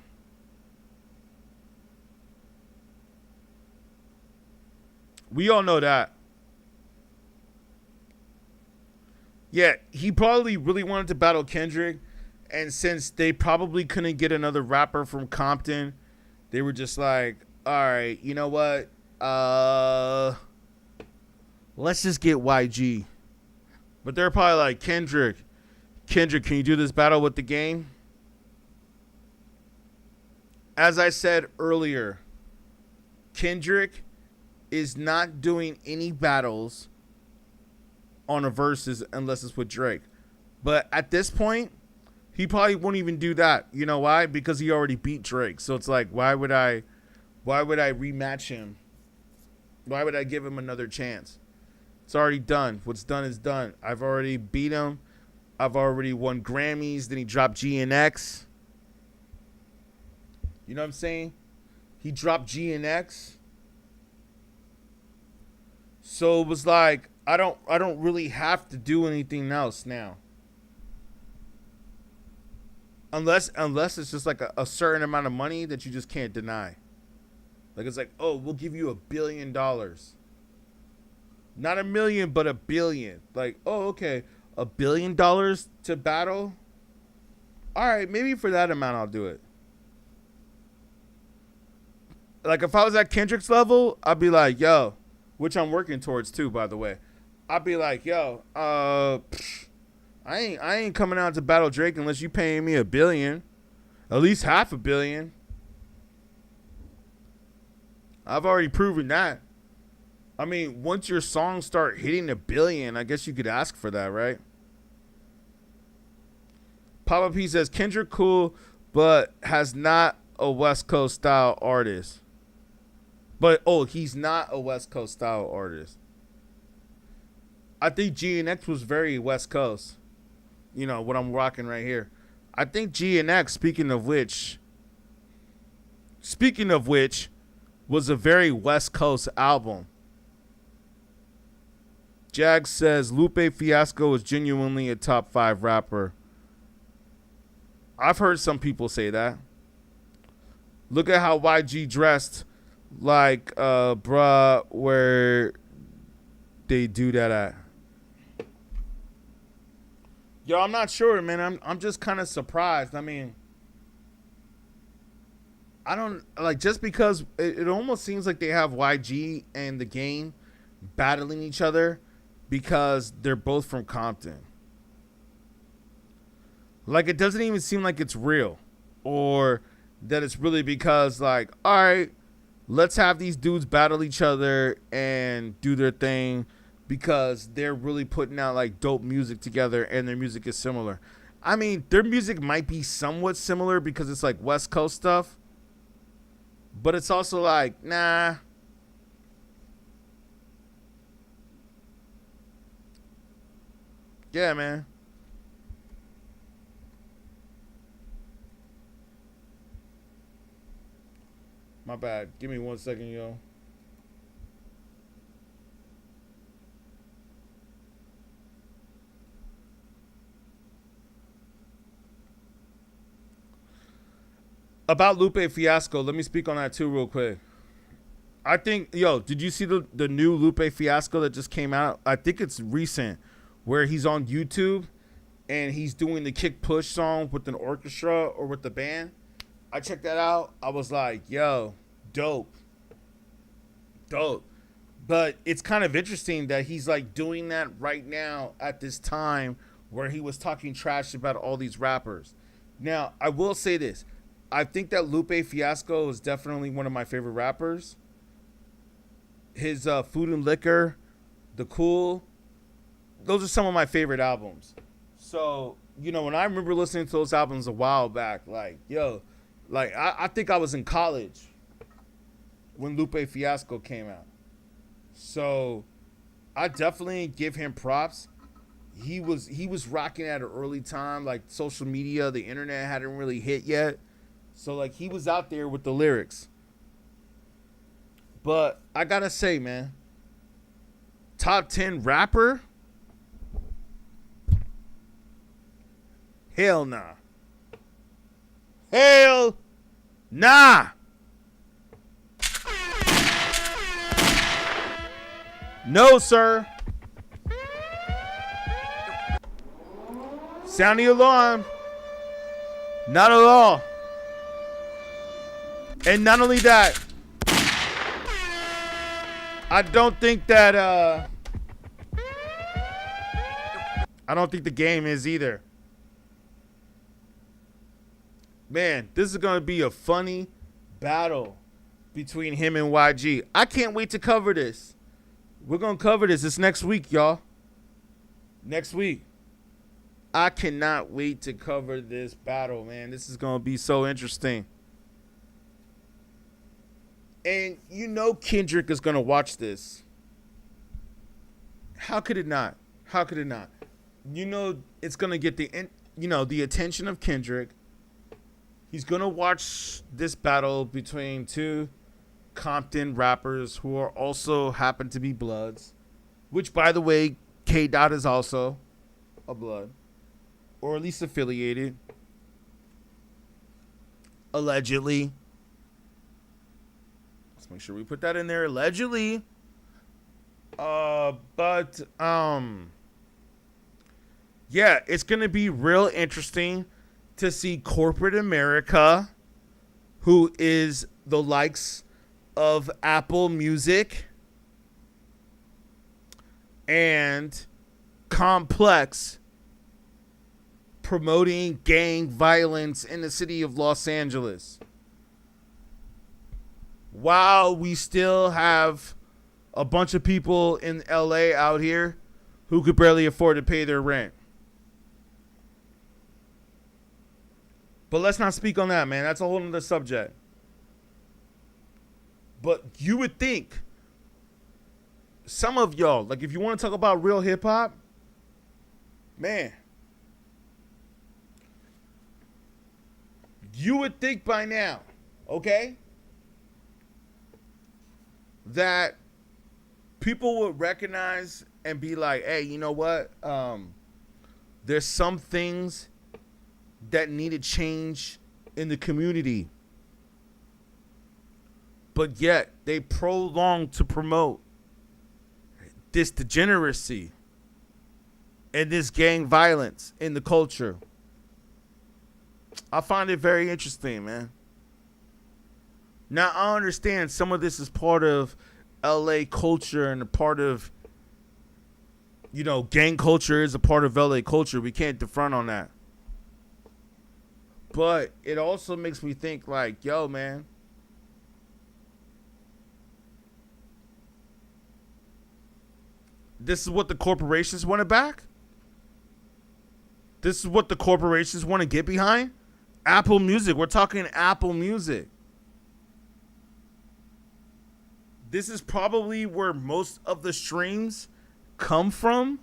[SPEAKER 1] We all know that. Yeah, he probably really wanted to battle Kendrick. And since they probably couldn't get another rapper from Compton, they were just like, all right, you know what? Let's just get YG. But they're probably like, Kendrick, can you do this battle with the game? As I said earlier, Kendrick is not doing any battles on a Verzuz unless it's with Drake. But at this point, he probably won't even do that. You know why? Because he already beat Drake. So it's like, why would I rematch him? Why would I give him another chance? It's already done. What's done is done. I've already beat him. I've already won Grammys. Then he dropped G and X. You know what I'm saying? He dropped G and X. So it was like, I don't really have to do anything else now. Unless it's just like a certain amount of money that you just can't deny. Like it's like, oh, we'll give you $1 billion. Not 1 million, but 1 billion. Like, oh, okay. $1 billion to battle? All right, maybe for that amount I'll do it. Like if I was at Kendrick's level, I'd be like, yo, which I'm working towards too, by the way. I'd be like, yo, I ain't coming out to battle Drake unless you paying me $1 billion. At least $500 million. I've already proven that. I mean, once your songs start hitting $1 billion, I guess you could ask for that, right? Papa P says, Kendrick cool, but has not a West Coast style artist. But, he's not a West Coast style artist. I think G and X was very West Coast. You know, what I'm rocking right here. I think G and X, speaking of which, was a very West Coast album. Jag says, Lupe Fiasco is genuinely a top 5 rapper. I've heard some people say that. Look at how YG dressed like, bruh, where they do that at. Yo, I'm not sure, man. I'm just kind of surprised. I mean, I don't, like, just because it almost seems like they have YG and The Game battling each other because they're both from Compton. Like, it doesn't even seem like it's real or that it's really because, like, all right, let's have these dudes battle each other and do their thing because they're really putting out, like, dope music together and their music is similar. I mean, their music might be somewhat similar because it's, like, West Coast stuff. But it's also like, nah. Yeah, man. My bad. Give me 1 second, yo. About Lupe Fiasco, let me speak on that too real quick. I think, did you see the new Lupe Fiasco that just came out? I think it's recent, where he's on YouTube and he's doing the kick push song with an orchestra or with the band. I checked that out. I was like, yo, dope. But it's kind of interesting that he's like doing that right now at this time where he was talking trash about all these rappers. Now, I will say this. I think that Lupe Fiasco is definitely one of my favorite rappers. His Food and Liquor, The Cool, those are some of my favorite albums. So, when I remember listening to those albums a while back, like, I think I was in college when Lupe Fiasco came out. So, I definitely give him props. He was rocking at an early time, like social media, the internet hadn't really hit yet. So, like, he was out there with the lyrics. But I gotta say, man, top 10 rapper? Hell nah. Hell nah. No, sir. Sound the alarm. Not at all. And not only that, I don't think that I don't think the game is either. Man, this is going to be a funny battle between him and YG. I can't wait to cover this. We're going to cover this. It's next week, y'all. Next week. I cannot wait to cover this battle, man. This is going to be so interesting. And you know Kendrick is going to watch this. How could it not? How could it not? You know it's going to get the attention of Kendrick. He's going to watch this battle between two Compton rappers who are also happen to be Bloods, which, by the way, K-Dot is also a Blood, or at least affiliated, allegedly. Let's make sure we put that in there, allegedly. Yeah, it's going to be real interesting to see corporate America, who is the likes of Apple Music and Complex, promoting gang violence in the city of Los Angeles, while we still have a bunch of people in LA out here who could barely afford to pay their rent. But let's not speak on that, man. That's a whole other subject. But you would think some of y'all, like if you want to talk about real hip hop, man, you would think by now, okay, that people would recognize and be like, hey, you know what? There's some things that need to change in the community. But yet, they prolong to promote this degeneracy and this gang violence in the culture. I find it very interesting, man. Now, I understand some of this is part of LA culture and a part of, gang culture is a part of LA culture. We can't defront on that. But it also makes me think like, yo, man, this is what the corporations want to back? This is what the corporations want to get behind? Apple Music. We're talking Apple Music. This is probably where most of the streams come from.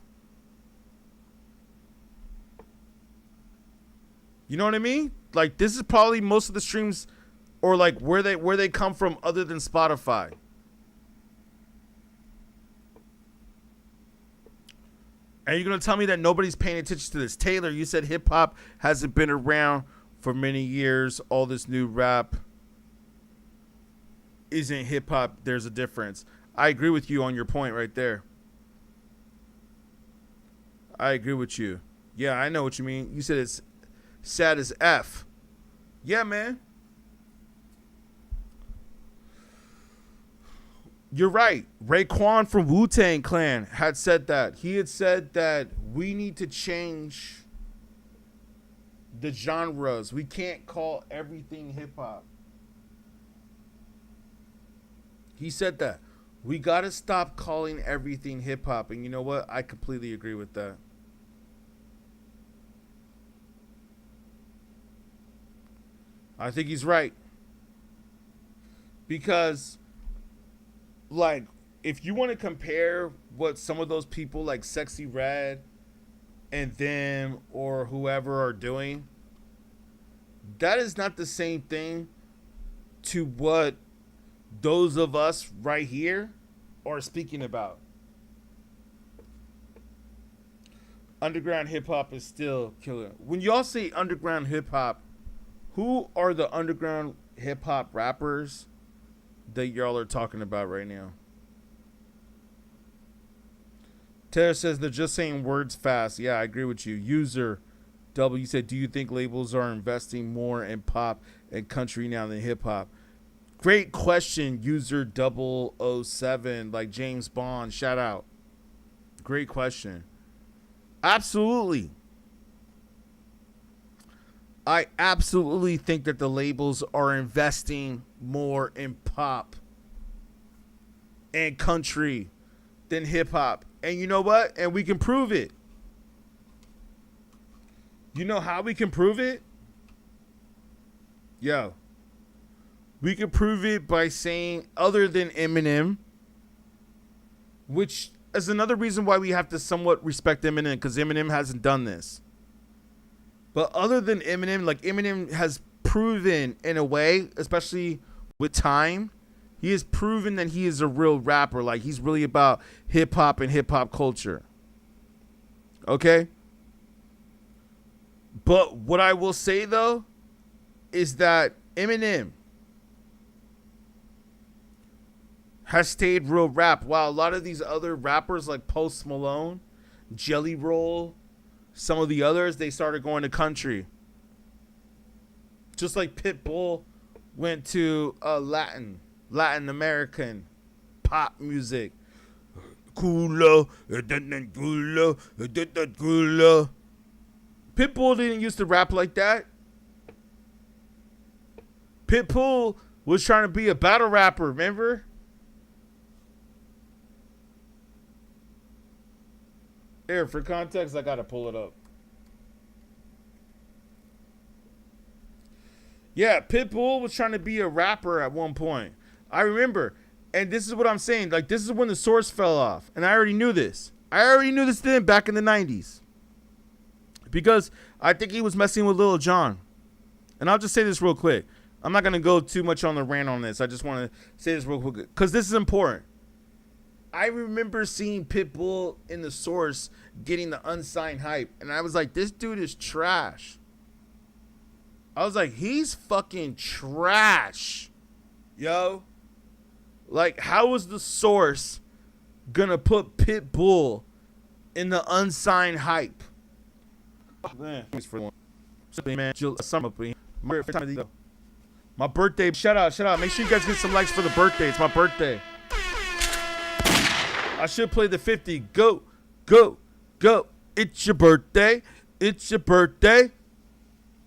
[SPEAKER 1] You know what I mean? Like, this is probably most of the streams, or like where they come from other than Spotify. And you're going to tell me that nobody's paying attention to this. Taylor, you said hip-hop hasn't been around for many years. All this new rap isn't hip-hop. There's a difference. I agree with you on your point right there. I agree with you. Yeah, I know what you mean. You said it's sad as F. Yeah, man. You're right. Raekwon from Wu-Tang Clan had said that. He had said that we need to change the genres. We can't call everything hip-hop. He said that. We got to stop calling everything hip-hop. And you know what? I completely agree with that. I think he's right. Because, like, if you want to compare what some of those people like Sexy Red and them or whoever are doing, that is not the same thing to what those of us right here are speaking about. Underground hip hop is still killer. When y'all say underground hip hop, Who are the underground hip hop rappers that y'all are talking about right now? Taylor says they're just saying words fast. Yeah, I agree with you. User W said, do you think labels are investing more in pop and country now than hip hop? Great question, user 007, like James Bond. Shout out. Great question. Absolutely. I absolutely think that the labels are investing more in pop and country than hip hop. And you know what? And we can prove it. You know how we can prove it? Yo. We can prove it by saying, other than Eminem, which is another reason why we have to somewhat respect Eminem, because Eminem hasn't done this. But other than Eminem, like Eminem has proven in a way, especially with time, he has proven that he is a real rapper. Like he's really about hip hop and hip hop culture. Okay? But what I will say though is that Eminem has stayed real rap, while a lot of these other rappers like Post Malone, Jelly Roll, some of the others, they started going to country. Just like Pitbull went to Latin American pop music. Culo, culo, culo. Pitbull didn't used to rap like that. Pitbull was trying to be a battle rapper, remember? Here, for context, I gotta pull it up. Yeah, Pitbull was trying to be a rapper at one point. I remember. And this is what I'm saying. Like, this is when the source fell off. And I already knew this. Then, back in the 90s. Because I think he was messing with Lil Jon. And I'll just say this real quick. I'm not going to go too much on the rant on this. I just want to say this real quick. Because this is important. I remember seeing Pitbull in the source getting the unsigned hype. And I was like, this dude is trash. I was like, he's fucking trash. Yo. Like, how is the source gonna put Pitbull in the unsigned hype? Man, my birthday. Shout out. Make sure you guys get some likes for the birthday. It's my birthday. I should play the 50. Go. It's your birthday.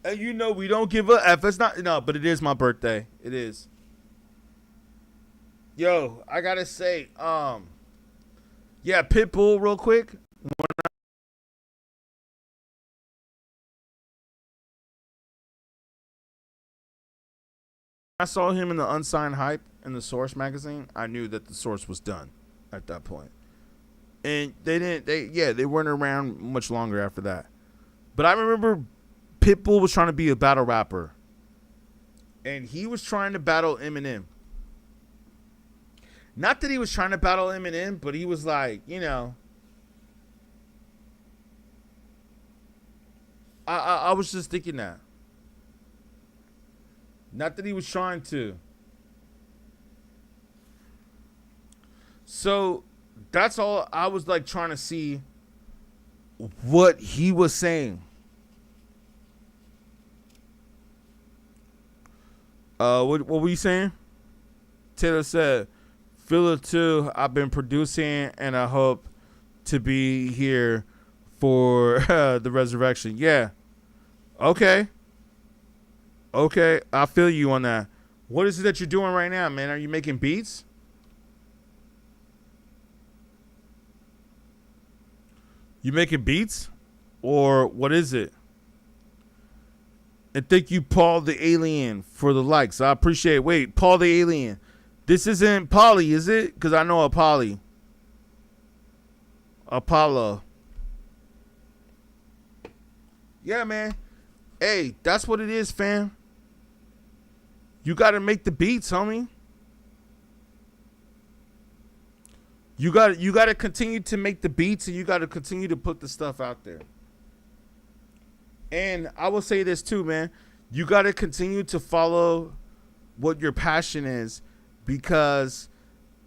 [SPEAKER 1] And you know we don't give a F. It's not, no, but it is my birthday. It is. Yo, I gotta say, yeah, Pitbull real quick. I saw him in the unsigned hype in the Source magazine, I knew that the Source was done at that point. And they weren't around much longer after that. But I remember Pitbull was trying to be a battle rapper. And he was trying to battle Eminem. Not that he was trying to battle Eminem, but he was like, you know. I was just thinking that. Not that he was trying to. So that's all I was like trying to see what he was saying. What were you saying? Taylor said, Phila too, I've been producing and I hope to be here for the resurrection. Yeah. Okay, I feel you on that. What is it that you're doing right now, man? Are you making beats? You making beats? Or what is it? And thank you, Paul the Alien, for the likes. I appreciate it. Wait, Paul the Alien. This isn't Polly, is it? Because I know a Polly. Apollo. Yeah, man. Hey, that's what it is, fam. You got to make the beats, homie. You got to continue to make the beats, and you got to continue to put the stuff out there. And I will say this too, man. You got to continue to follow what your passion is, because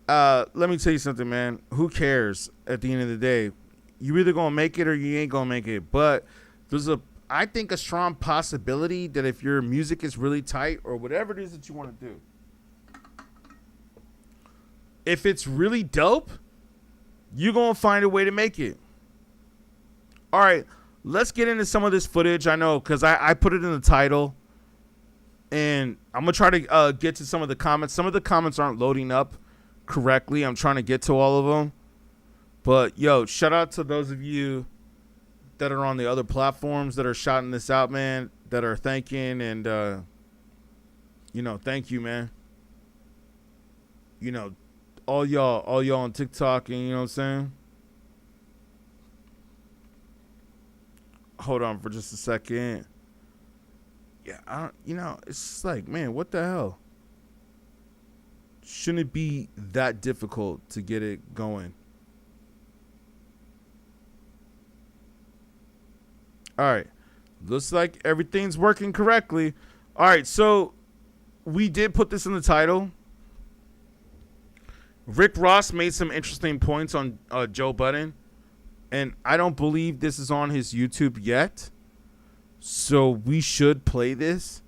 [SPEAKER 1] let me tell you something, man. Who cares at the end of the day? You either gonna make it or you ain't gonna make it. But there's I think a strong possibility that if your music is really tight or whatever it is that you want to do, if it's really dope, you're gonna find a way to make it. All right, let's get into some of this footage. I know, because I put it in the title. And I'm going to try to get to some of the comments. Some of the comments aren't loading up correctly. I'm trying to get to all of them. But, yo, shout out to those of you that are on the other platforms that are shouting this out, man, that are thanking. And, thank you, man. All y'all on TikTok, and you know what I'm saying? Hold on for just a second. Yeah, it's just like, man, what the hell? Shouldn't it be that difficult to get it going? All right. Looks like everything's working correctly. All right, so we did put this in the title. Rick Ross made some interesting points on Joe Budden, and I don't believe this is on his YouTube yet. So we should play this,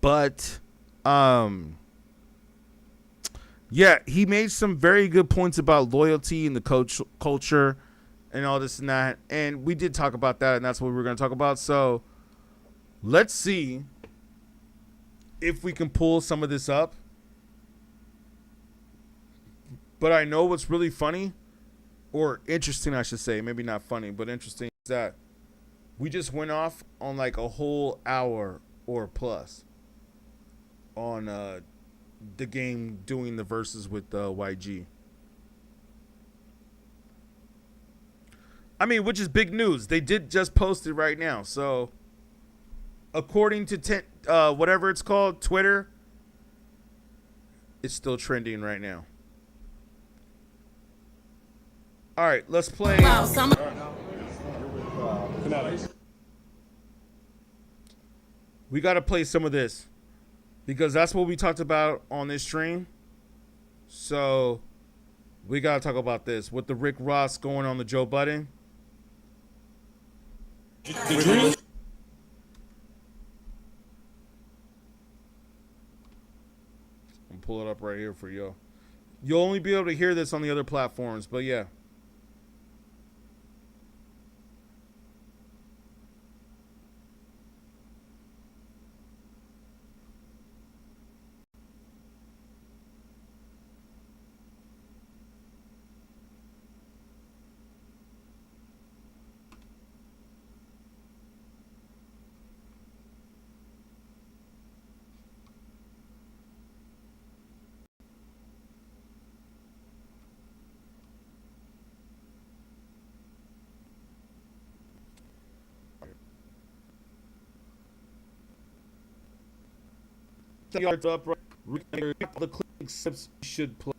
[SPEAKER 1] but yeah, he made some very good points about loyalty and the culture and all this and that, and we did talk about that, and that's what we were going to talk about. So let's see if we can pull some of this up. But I know what's really funny, or interesting, I should say, maybe not funny, but interesting, is that we just went off on like a whole hour or plus on the game doing the verses with YG. I mean, which is big news. They did just post it right now. So, according to whatever it's called, Twitter, it's still trending right now. All right, let's play. We got to play some of this because that's what we talked about on this stream. So we got to talk about this with the Rick Ross going on the Joe Budden. I'm pull it up right here for you. You'll only be able to hear this on the other platforms, but yeah. Yards up, right? The clips should play.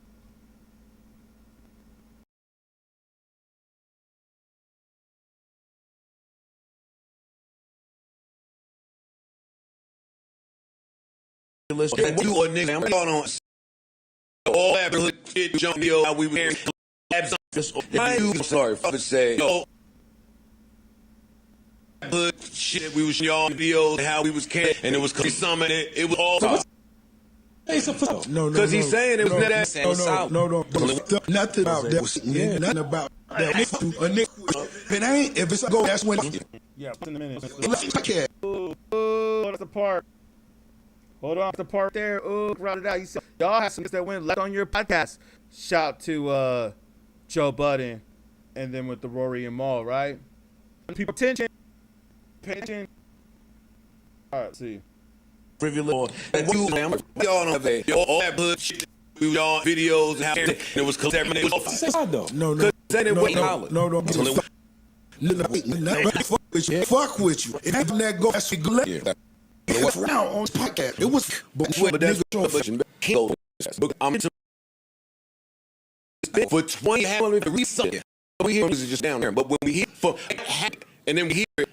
[SPEAKER 8] Listen, you a nigga. I'm on all that shit, jump yo. How we were labs. I'm sorry for saying. Shit, we was y'all videos and how we was can, and it was something. It was all.
[SPEAKER 5] No,
[SPEAKER 8] because he's saying it was that.
[SPEAKER 5] No. Nothing about that. Yeah, nothing about that. A nigga. It ain't. If it's a go, that's when.
[SPEAKER 1] Yeah, in a minute.
[SPEAKER 5] Oh,
[SPEAKER 1] that's the part. Hold on, the part there. Oh, round it out. You said y'all have some that went left on your podcast. Shout to Joe Budden, and then with the Rory and Maul, right? People attention. Pay attention. All right, see.
[SPEAKER 8] Privilege. And you, y'all know that. All that bullshit. We were on videos and how it was collected.
[SPEAKER 5] No. Fuck with you. It ain't that go. That's glad. Now on podcast, it was.
[SPEAKER 8] But that's I'm for 20 to read something. We hear this just down there, but when we hear for and then we hear it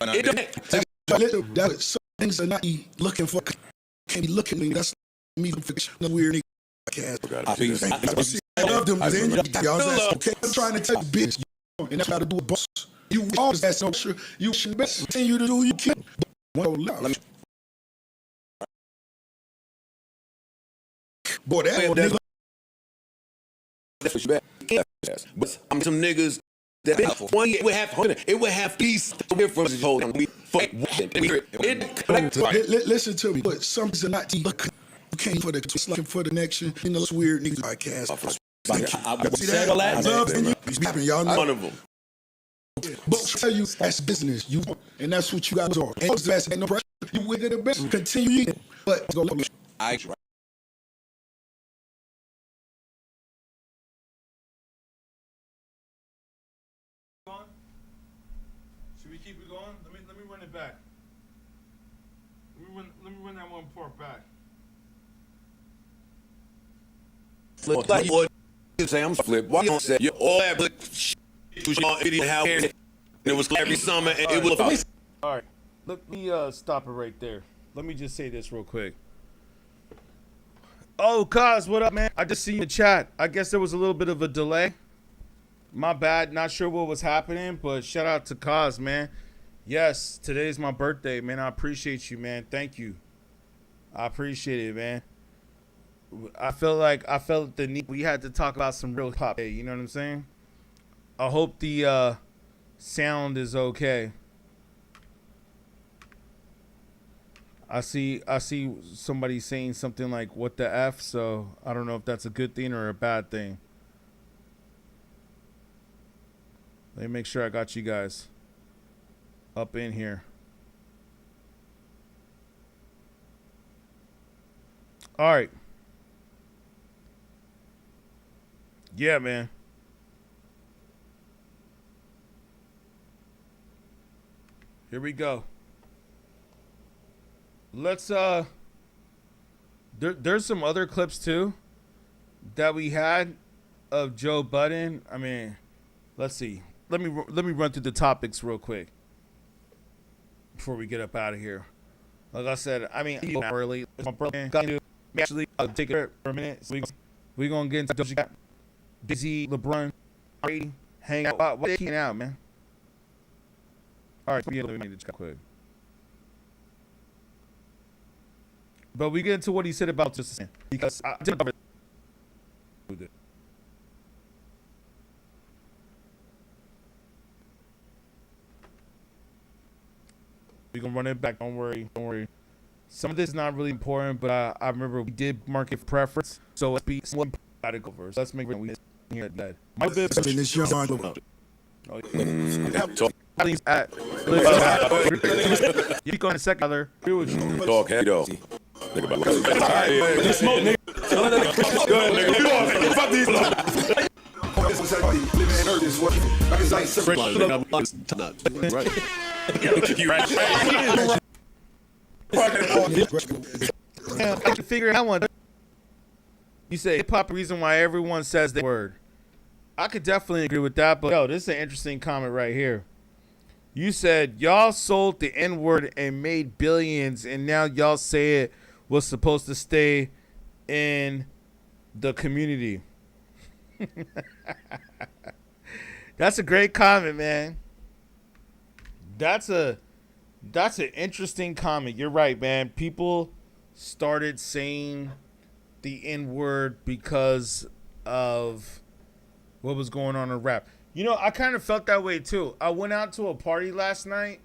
[SPEAKER 8] don't.
[SPEAKER 5] things are not looking for. Can't be looking. That's me for the weird nigga podcast. I love them. Y'all okay. I'm trying to tell you, bitch, and that's how to do a boss. You always ask no sure you should best continue to do what you can. Boy, that nigga.
[SPEAKER 8] That's what you bet. But I'm some niggas that 1 year it would have peace difference.
[SPEAKER 5] Listen to me, but some are not looking. You can't for the looking for the connection in those weird niggas podcast. See that? I love you. Y'all know
[SPEAKER 8] One of them.
[SPEAKER 5] but tell you that's business. You and that's what you guys are. And that's no pressure. You with it the best. Continue eating. But go
[SPEAKER 8] I try.
[SPEAKER 1] Should we keep it going? Let me run it back. Let me run that one part back.
[SPEAKER 8] Flip like what? Say I'm flip. Why don't say you all that video how it was every summer and it was.
[SPEAKER 1] All right, let me stop it right there. Let me just say this real quick. Oh, Kaz, what up, man? I just seen the chat. I guess there was a little bit of a delay. My bad. Not sure what was happening, but shout out to Kaz, man. Yes, today's my birthday, man. I appreciate you, man. Thank you. I appreciate it, man. I felt the need. We had to talk about some real pop. You know what I'm saying? I hope the sound is okay. I see somebody saying something like "what the f," so I don't know if that's a good thing or a bad thing. Let me make sure I got you guys up in here. All right. Yeah, man. Here we go. Let's there's some other clips too that we had of Joe Budden. I mean, let's see. Let me run through the topics real quick before we get up out of here. Like I said, I mean, early. My brother actually take it for a minute. So we gonna get into Doja Cat, Busy, LeBron, hang out. What hanging out, man? All right, let me make this quick. But we get into what he said about just because I didn't cover it. We can run it back. Don't worry. Some of this is not really important, but I remember we did market preference, so let's be one gotta go first. Let's make sure we hear that. My bit. You go in a second, other.
[SPEAKER 8] Talk head off. Think about it.
[SPEAKER 3] Smoke, nigga. Go ahead, nigga. Fuck these.
[SPEAKER 1] I can figure out one. You say hip hop reason why everyone says the word. I could definitely agree with that, but yo, this is an interesting comment right here. You said y'all sold the N-word and made billions, and now y'all say it was supposed to stay in the community. That's a great comment, man. That's an interesting comment. You're right, man. People started saying the N-word because of what was going on in rap. You know, I kind of felt that way too. I went out to a party last night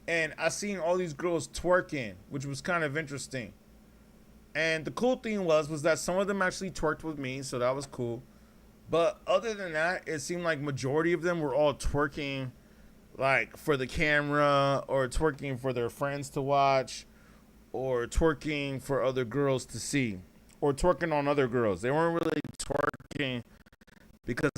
[SPEAKER 1] and I seen all these girls twerking, which was kind of interesting. And the cool thing was that some of them actually twerked with me, so that was cool. But other than that, it seemed like majority of them were all twerking like for the camera or twerking for their friends to watch or twerking for other girls to see or twerking on other girls. They weren't really twerking because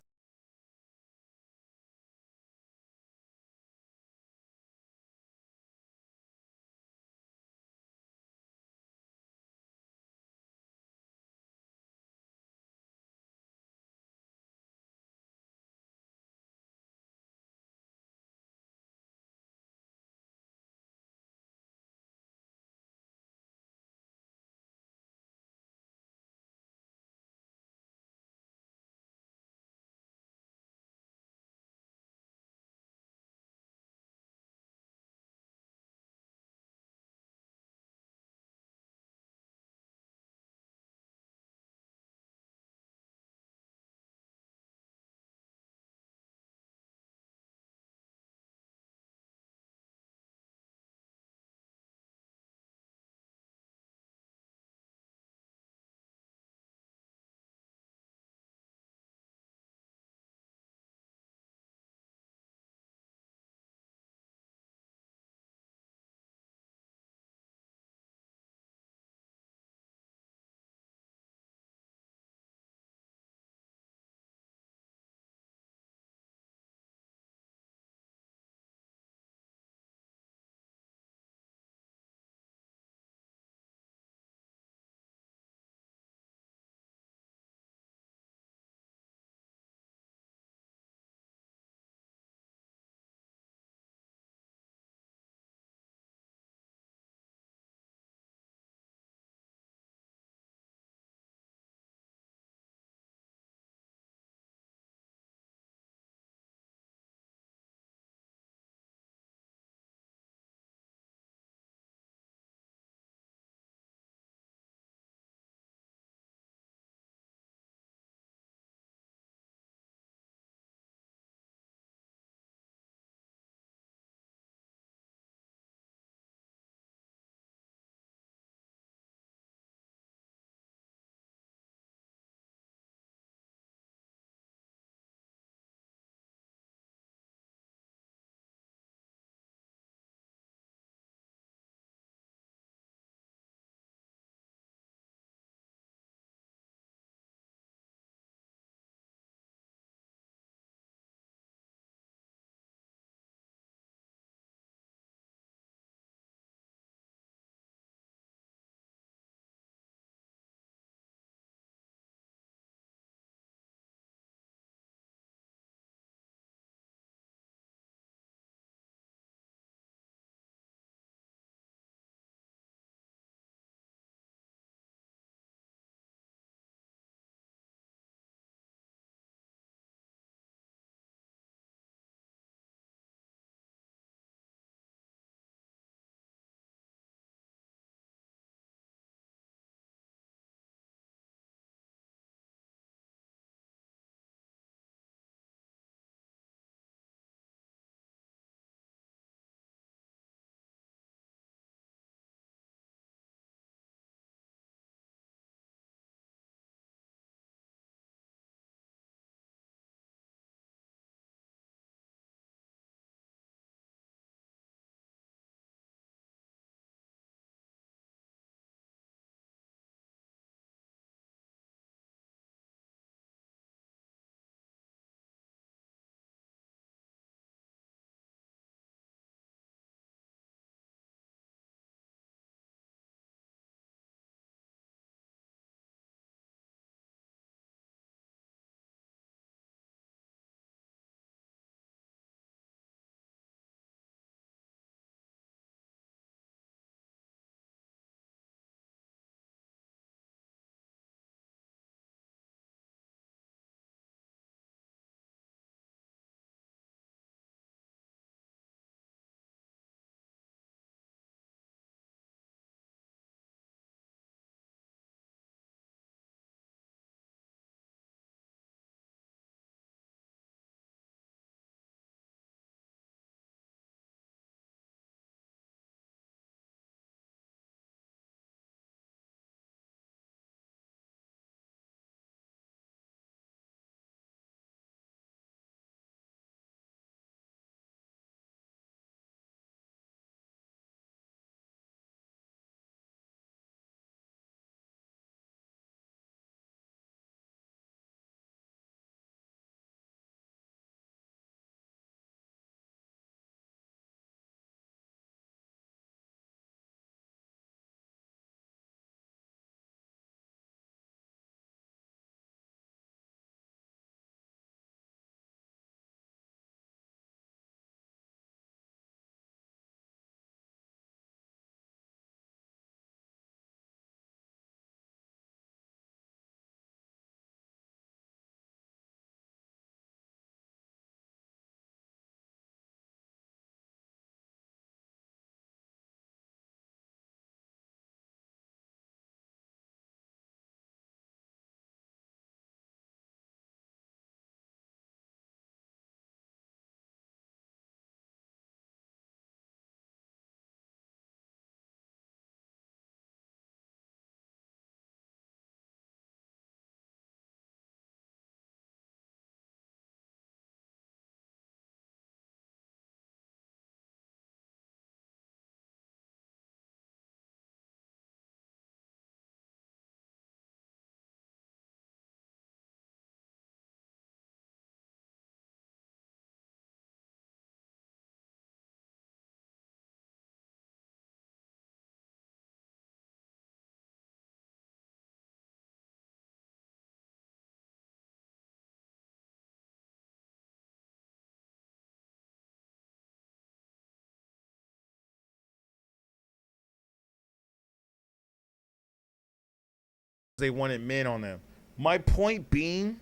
[SPEAKER 1] they wanted men on them. My point being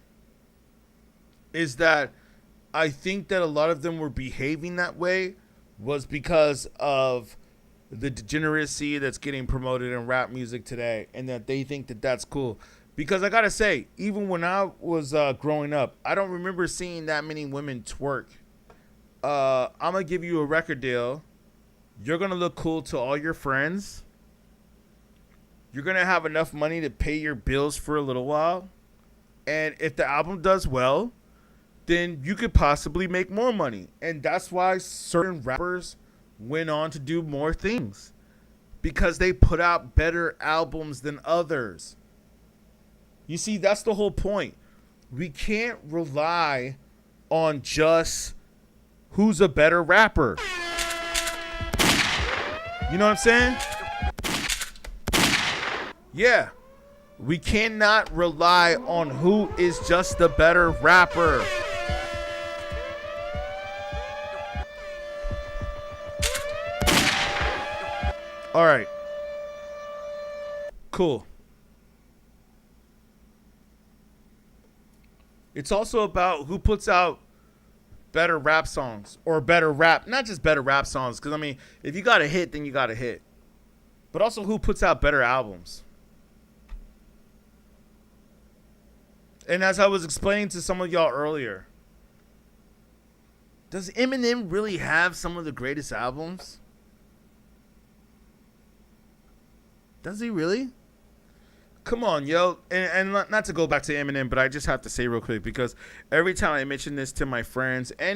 [SPEAKER 1] is that I think that a lot of them were behaving that way was because of the degeneracy that's getting promoted in rap music today, and that they think that that's cool. Because I gotta say, even when I was growing up, I don't remember seeing that many women twerk. I'm gonna give you a record deal. You're gonna look cool to all your friends. You're gonna have enough money to pay your bills for a little while. And if the album does well, then you could possibly make more money. And that's why certain rappers went on to do more things. Because they put out better albums than others. You see, that's the whole point. We can't rely on just who's a better rapper. You know what I'm saying? Yeah. We cannot rely on who is just the better rapper. All right. Cool. It's also about who puts out better rap songs or better rap, not just better rap songs. Because, I mean, if you got a hit, then you got a hit. But also who puts out better albums. And as I was explaining to some of y'all earlier, does Eminem really have some of the greatest albums? Does he really? Come on, yo. And not to go back to Eminem, but I just have to say real quick, because every time I mention this to my friends and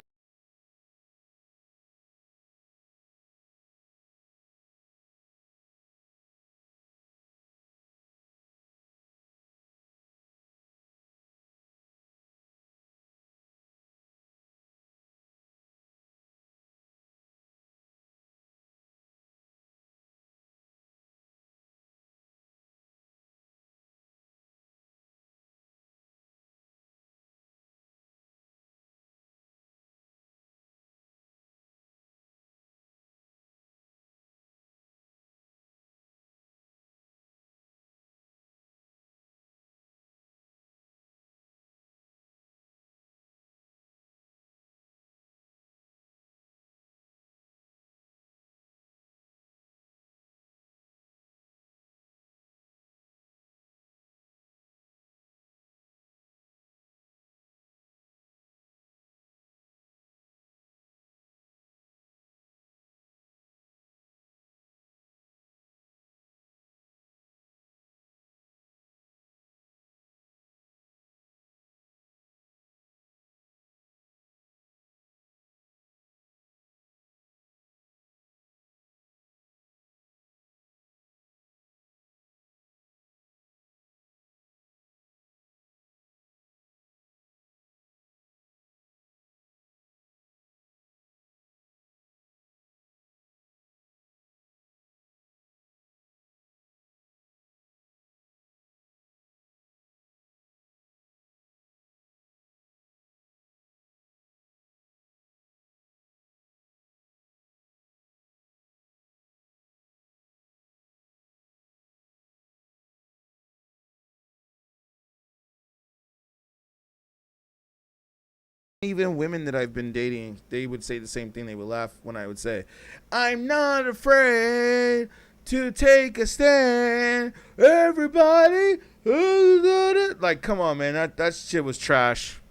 [SPEAKER 1] even women that I've been dating, they would say the same thing. They would laugh when I would say, I'm not afraid to take a stand. Everybody. Like, come on, man. That shit was trash.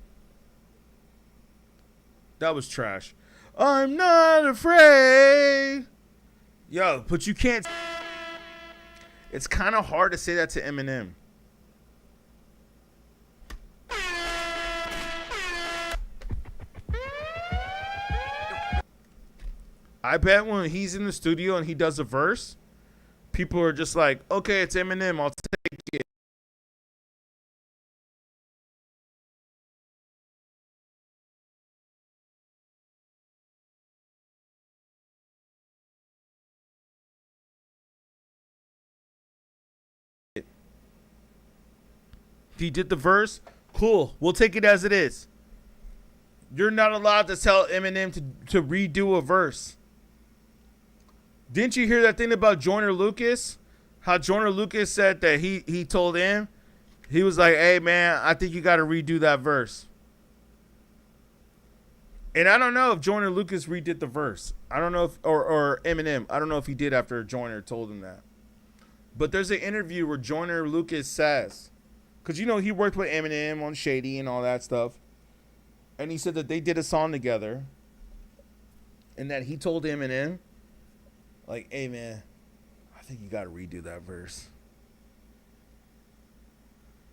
[SPEAKER 1] That was trash. I'm not afraid. Yo, but you can't. It's kind of hard to say that to Eminem. I bet when he's in the studio and he does a verse, people are just like, okay, it's Eminem, I'll take it. He did the verse, cool, we'll take it as it is. You're not allowed to tell Eminem to redo a verse. Didn't you hear that thing about Joyner Lucas? How Joyner Lucas said that he told him He was like, hey, man, I think you got to redo that verse. And I don't know if Joyner Lucas redid the verse. I don't know if, or Eminem. I don't know if he did after Joyner told him that. But there's an interview where Joyner Lucas says, because, you know, he worked with Eminem on Shady and all that stuff. And he said that they did a song together. And that he told Eminem, like, hey, man, I think you got to redo that verse.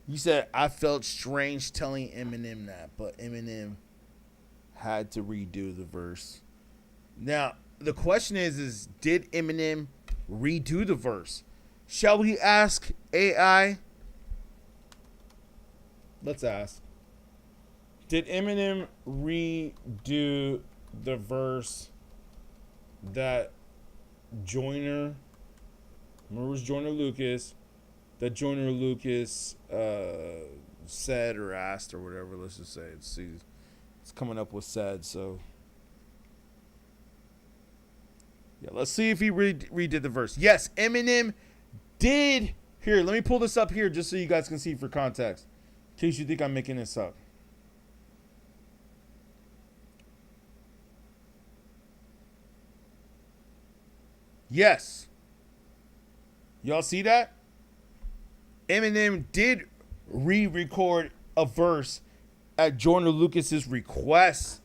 [SPEAKER 1] He said, I felt strange telling Eminem that, but Eminem had to redo the verse. Now, the question is did Eminem redo the verse? Shall we ask AI? Let's ask. Did Eminem redo the verse that Joyner, remember it was Joyner Lucas, that Joyner Lucas said or asked or whatever? Let's just say it's coming up with said. So yeah, let's see if he redid the verse. Yes, Eminem did. Here, let me pull this up here just so you guys can see for context, in case you think I'm making this up. Yes. Y'all see that? Eminem did re-record a verse at Joyner Lucas's request.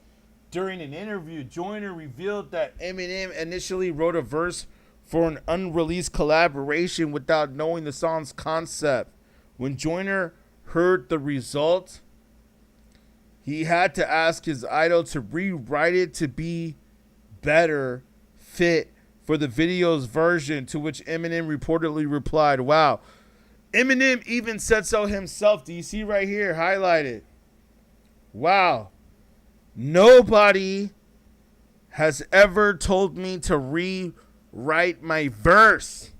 [SPEAKER 1] During an interview, Joyner revealed that Eminem initially wrote a verse for an unreleased collaboration without knowing the song's concept. When Joyner heard the result, he had to ask his idol to rewrite it to be better fit for the video's version, to which Eminem reportedly replied, wow. Eminem even said so himself. Do you see right here, highlighted? Wow. Nobody has ever told me to rewrite my verse.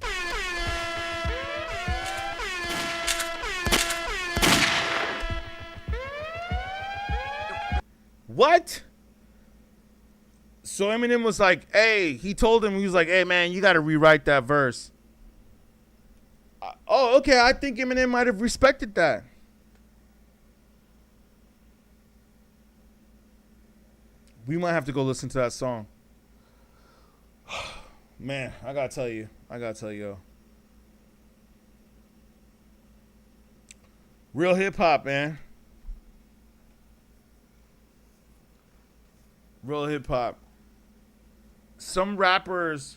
[SPEAKER 1] What? So Eminem was like, hey, he told him, he was like, hey, man, you got to rewrite that verse. Oh, okay. I think Eminem might have respected that. We might have to go listen to that song. Man, I got to tell you. Real hip hop, man. Real hip hop. Some rappers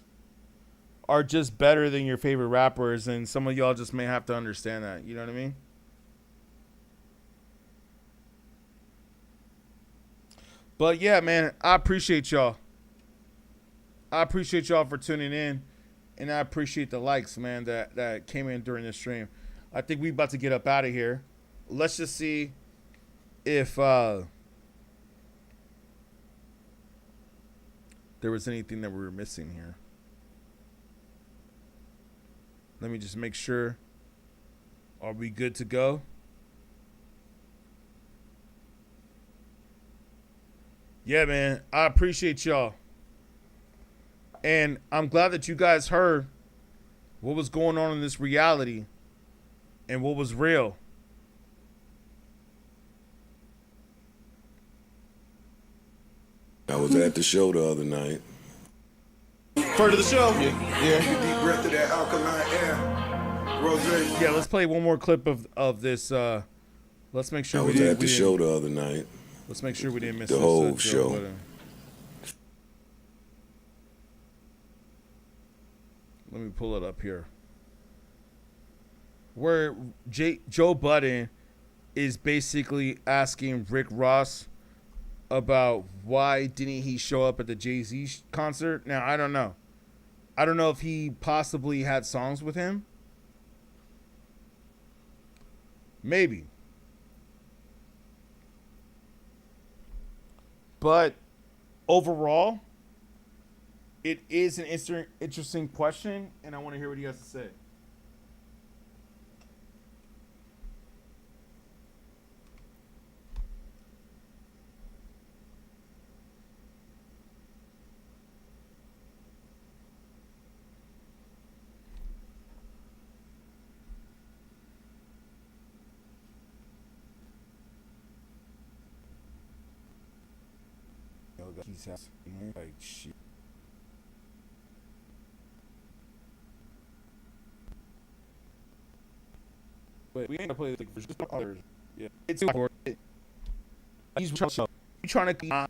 [SPEAKER 1] are just better than your favorite rappers, and some of y'all just may have to understand that. You know what I mean? But yeah, man, I appreciate y'all. I appreciate y'all for tuning in, and I appreciate the likes, man, that came in during this stream. I think we about to get up out of here. Let's just see if there was anything that we were missing here. Let me just make sure. Are we good to go? Yeah, man. I appreciate y'all. And I'm glad that you guys heard what was going on in this reality and what was real.
[SPEAKER 8] I was at the show the other night.
[SPEAKER 1] Further the show.
[SPEAKER 5] Yeah. Deep breath of that alkaline air. Rose.
[SPEAKER 1] Yeah, let's play one more clip of this. Let's make sure
[SPEAKER 8] I was at the show the other night.
[SPEAKER 1] Let's make sure we didn't miss
[SPEAKER 8] the
[SPEAKER 1] this,
[SPEAKER 8] whole
[SPEAKER 1] Joe
[SPEAKER 8] show.
[SPEAKER 1] Budden. Let me pull it up here. Where Joe Budden is basically asking Rick Ross about why didn't he show up at the Jay-Z concert. Now, I don't know. I don't know if he possibly had songs with him. Maybe. But overall, it is an interesting question, and I want to hear what you guys have to say. he's like shit. Wait, we ain't gonna play this for just others. Yeah, it's he's trying to,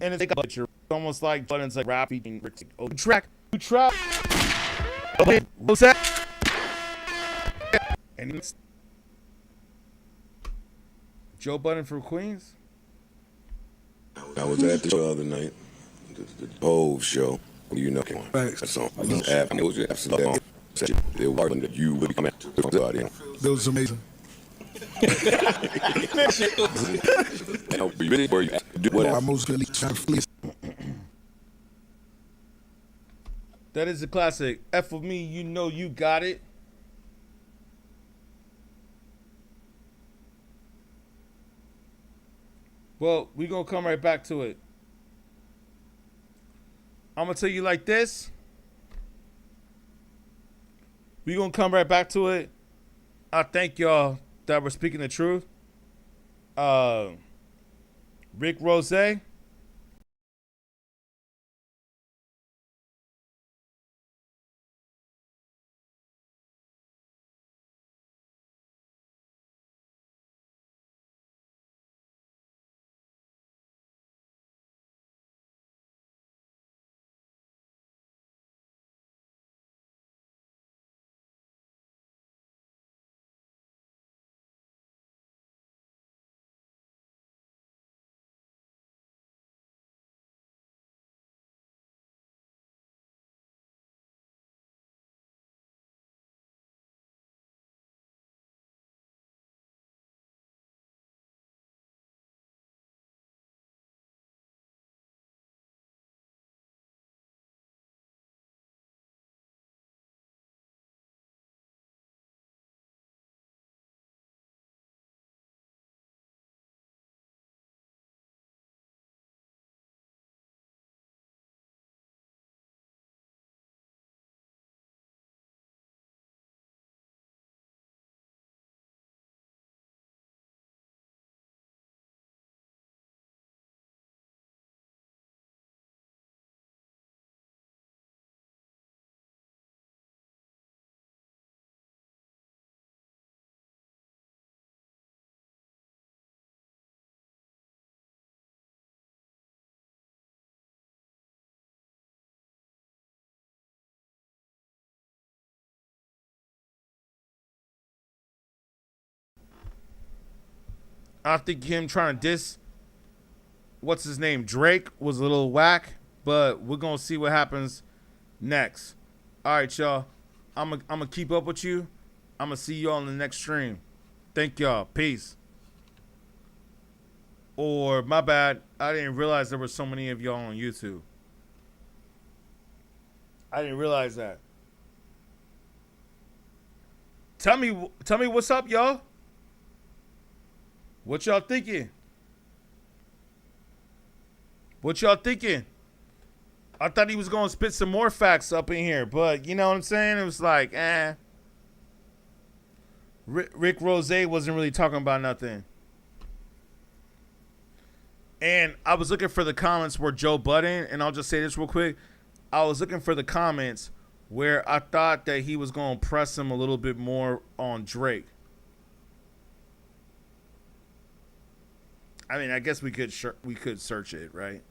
[SPEAKER 1] and it's like a butcher, almost like Budden's like rapping. Oh, track, what's that? And he's Joe Budden from Queens.
[SPEAKER 8] I was at the show the other night, the Hove show. You know, that's on. It was absolutely. They were that you would come out to the audience.
[SPEAKER 5] That was amazing. I most really trying to fleece.
[SPEAKER 1] That is a classic. F with me, you know you got it. Well, we gonna come right back to it. I'm gonna tell you like this. We gonna come right back to it. I thank y'all that were speaking the truth. Rick Rose. I think him trying to diss what's his name, Drake, was a little whack, but we're gonna see what happens next. All right, y'all. I'm gonna keep up with you. I'm gonna see y'all on the next stream. Thank y'all. Peace. Or my bad, I didn't realize there were so many of y'all on YouTube. I didn't realize that. Tell me what's up, y'all. What y'all thinking? What y'all thinking? I thought he was going to spit some more facts up in here, but you know what I'm saying? It was like, Rick Rose wasn't really talking about nothing. And I was looking for the comments where Joe Budden, and I'll just say this real quick. I was looking for the comments where I thought that he was going to press him a little bit more on Drake. I mean, I guess we could search it, right?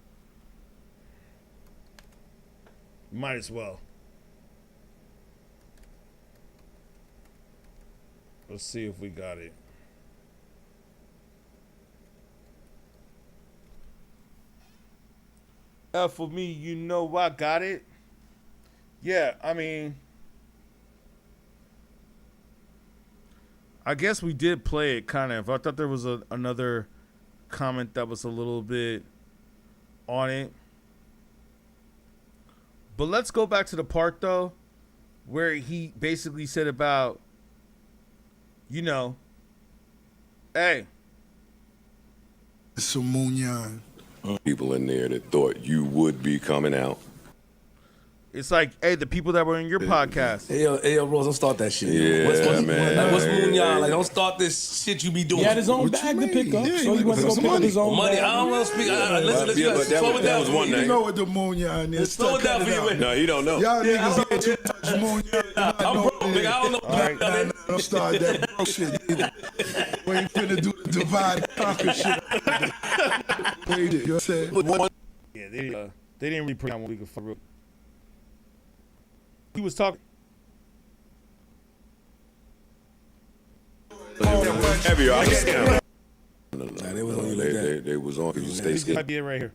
[SPEAKER 1] Might as well. Let's see if we got it. For me, you know I got it. Yeah, I mean, I guess we did play it kind of. I thought there was another comment that was a little bit on it. But let's go back to the part, though, where he basically said about, you know, hey.
[SPEAKER 5] Samunian.
[SPEAKER 8] People in there that thought you would be coming out.
[SPEAKER 1] It's like, hey, the people that were in your podcast.
[SPEAKER 9] Hey, yo, Rose, don't start that shit.
[SPEAKER 8] Yeah, man.
[SPEAKER 9] Like, what's moon y'all? Like, don't start this shit you be doing.
[SPEAKER 10] He had his own bag to pick up, so he went to go pick up his own
[SPEAKER 9] money.
[SPEAKER 10] bag.
[SPEAKER 9] I don't want to speak. Let's
[SPEAKER 8] but that was one
[SPEAKER 5] You
[SPEAKER 8] name.
[SPEAKER 5] know what the moon y'all is.
[SPEAKER 9] slow it down for you.
[SPEAKER 8] No, he don't know.
[SPEAKER 5] Y'all niggas get too much moon y'all.
[SPEAKER 9] I'm broke, nigga. I don't know.
[SPEAKER 5] Nah, don't start that broke shit either. We ain't finna do the divide and conquer shit. Wait, you know what I'm saying?
[SPEAKER 1] Yeah, they didn't really put out what we could fuck with. He was talking.
[SPEAKER 8] Heavy, I understand.
[SPEAKER 9] Nah, they was on you like that.
[SPEAKER 8] They was on because you stay
[SPEAKER 1] This
[SPEAKER 8] skinny.
[SPEAKER 1] might be it right here.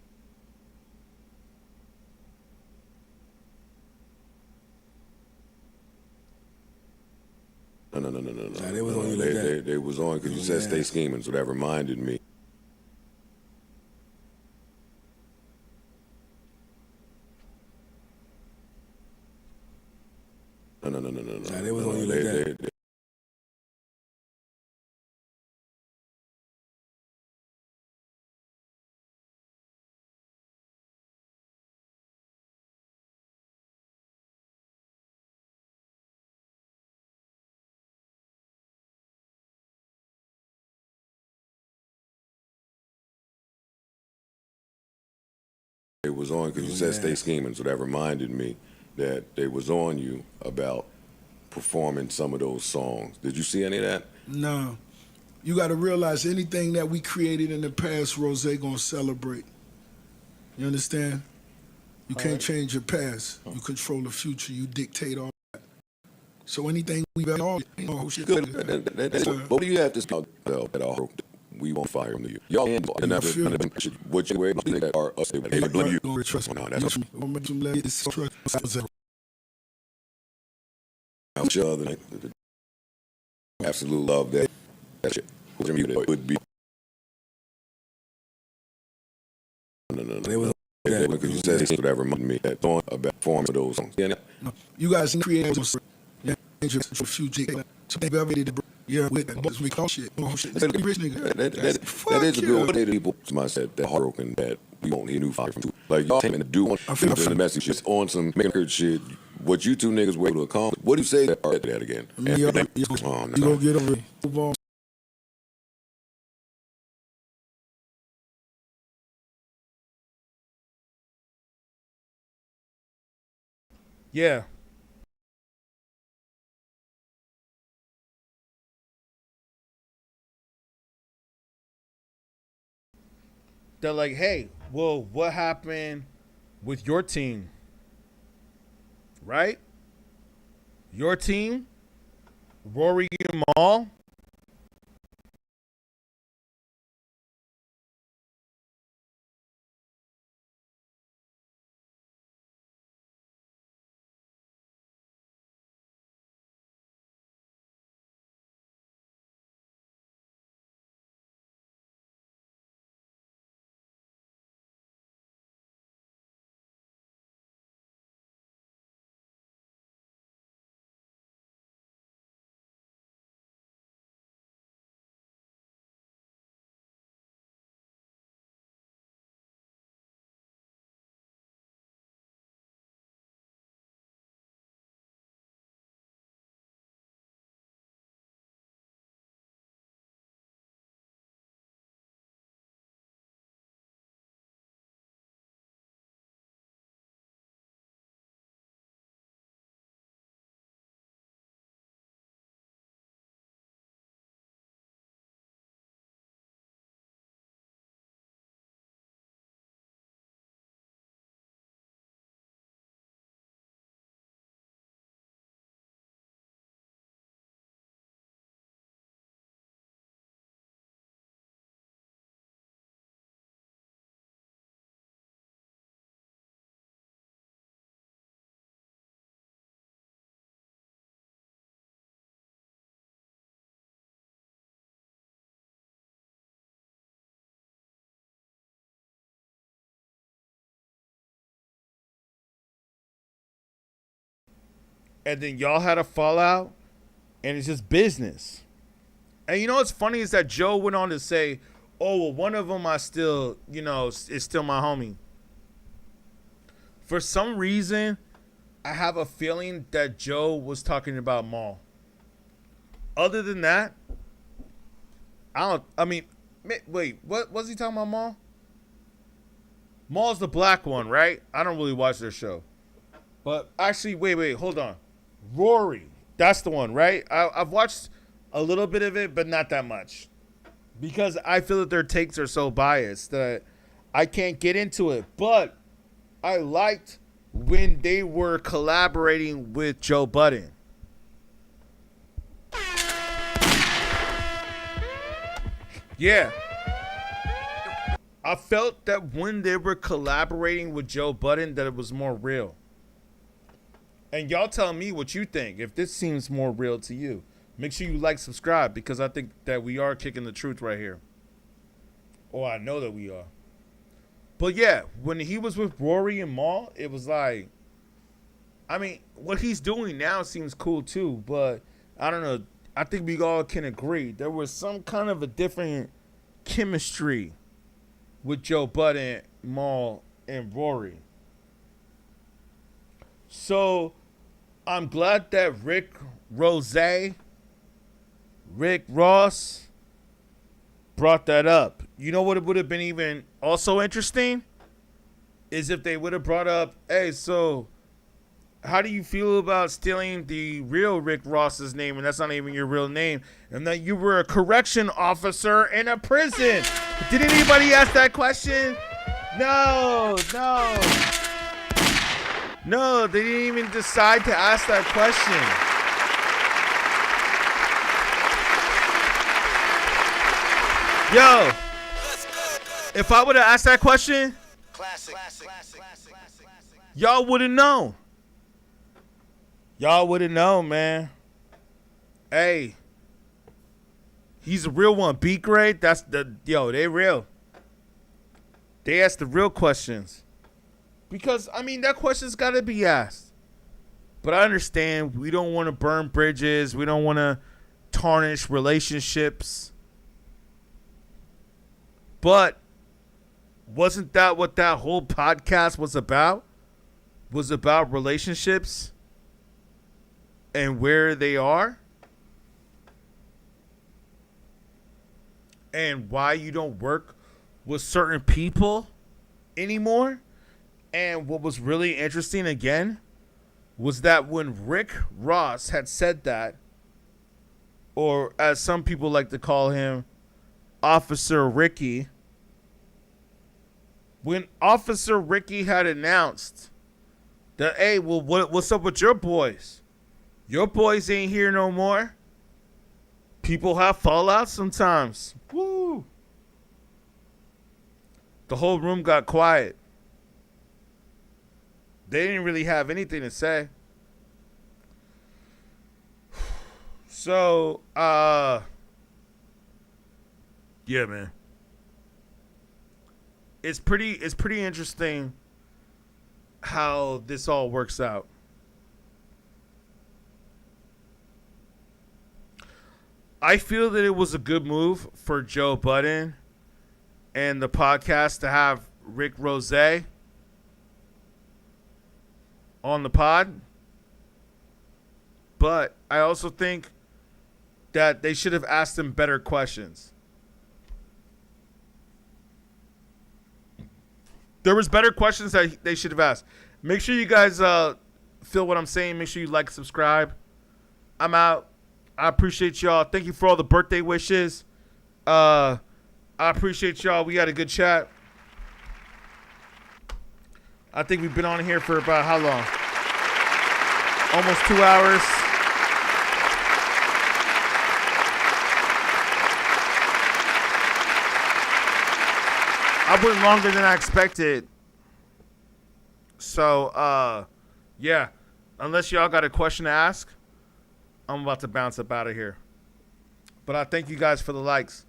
[SPEAKER 8] No.
[SPEAKER 9] Nah, they was on you like that.
[SPEAKER 8] They was on because you said stay scheming, so that reminded me. No.
[SPEAKER 9] Nah, they was on you like that.
[SPEAKER 8] They was on because you said stay scheming, so that reminded me that they was on you about performing some of those songs. Did you see any of that?
[SPEAKER 5] No. You got to realize anything that we created in the past, Rose gonna celebrate. You understand? You can't change your past. You control the future. You dictate all that. So anything we've ever all, shit.
[SPEAKER 8] Good. But what do you have to say that are we won't fire them to you? Y'all and never what you were able to do that are us. They blame you.
[SPEAKER 5] Don't trust me.
[SPEAKER 8] No, that's
[SPEAKER 5] Trust.
[SPEAKER 8] I'm sure the absolute love that shit would be. No. They was because you said that reminded me that song about form of those songs. Yeah.
[SPEAKER 5] You guys create those. For future. So they ever did. Yeah, with that boys we call shit. Rich nigga.
[SPEAKER 8] That is a good way to people. Somebody said that heartbroken that we won't hear new fire from two. Like y'all came in to do one. I feel the message just on some maker shit. What you two niggas were able to accomplish. What do you say that again?
[SPEAKER 5] You gonna get over it. Move on.
[SPEAKER 1] Yeah. They're like, hey, well, what happened with your team? Right? Your team? Rory and Mal? And then y'all had a fallout, and it's just business. And you know what's funny is that Joe went on to say, oh, well, one of them I still, is still my homie. For some reason, I have a feeling that Joe was talking about Maul. Other than that, wait, what was he talking about, Maul? Maul's the black one, right? I don't really watch their show. But actually, wait, hold on. Rory, that's the one, right? I've watched a little bit of it, but not that much. Because I feel that their takes are so biased that I can't get into it. But I liked when they were collaborating with Joe Budden. Yeah. I felt that when they were collaborating with Joe Budden that it was more real. And y'all tell me what you think, if this seems more real to you. Make sure you like, subscribe, because I think that we are kicking the truth right here. Or I know that we are. But yeah, when he was with Rory and Maul, it was like, I mean, what he's doing now seems cool too, but I don't know. I think we all can agree there was some kind of a different chemistry with Joe Budden, Maul, and Rory. So I'm glad that Rick Ross brought that up. You know what it would have been even also interesting? Is if they would have brought up, hey, so how do you feel about stealing the real Rick Ross's name, and that's not even your real name, and that you were a correction officer in a prison? Did anybody ask that question? No, they didn't even decide to ask that question. Yo, if I would have asked that question, y'all would have known. Y'all would have known, man. Hey, he's a real one. beatGrade, they real. They ask the real questions. Because, I mean, that question's got to be asked. But I understand we don't want to burn bridges. We don't want to tarnish relationships. But wasn't that what that whole podcast was about? Was about relationships and where they are? And why you don't work with certain people anymore? And what was really interesting again was that when Rick Ross had said that, or as some people like to call him, Officer Ricky, when Officer Ricky had announced that, hey, well, what's up with your boys? Your boys ain't here no more. People have fallout sometimes. Woo! The whole room got quiet. They didn't really have anything to say. So, yeah, man. It's pretty interesting how this all works out. I feel that it was a good move for Joe Budden and the podcast to have Rick Ross on the pod. But I also think that they should have asked him better questions. There was better questions that they should have asked. Make sure you guys feel what I'm saying. Make sure you like, subscribe. I'm out. I appreciate y'all. Thank you for all the birthday wishes. I appreciate y'all. We had a good chat. I think we've been on here for about how long? Almost 2 hours. I went longer than I expected. So, yeah. Unless y'all got a question to ask, I'm about to bounce up out of here. But I thank you guys for the likes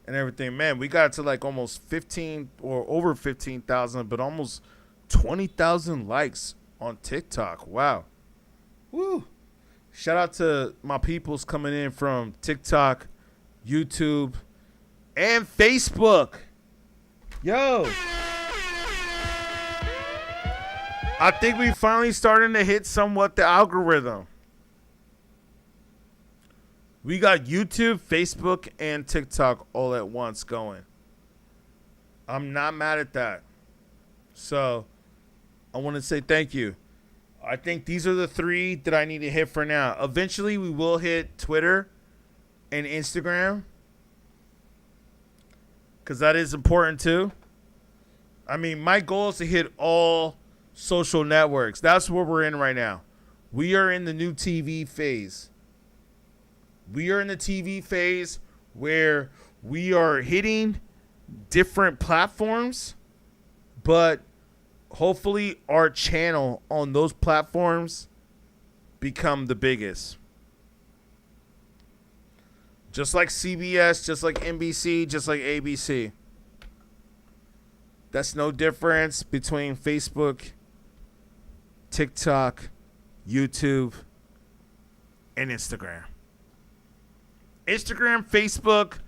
[SPEAKER 1] and everything. Man, we got to like almost 15 or over 15,000, but almost 20,000 likes on TikTok. Wow. Woo. Shout out to my peoples coming in from TikTok, YouTube, and Facebook. Yo. I think we finally starting to hit somewhat the algorithm. We got YouTube, Facebook, and TikTok all at once going. I'm not mad at that. So I want to say thank you. I think these are the 3 that I need to hit for now. Eventually, we will hit Twitter and Instagram, because that is important too. I mean, my goal is to hit all social networks. That's what we're in right now. We are in the new TV phase. We are in the TV phase where we are hitting different platforms, but hopefully our channel on those platforms become the biggest. Just like CBS, just like NBC, just like ABC. That's no difference between Facebook, TikTok, YouTube, and Instagram. Instagram, Facebook,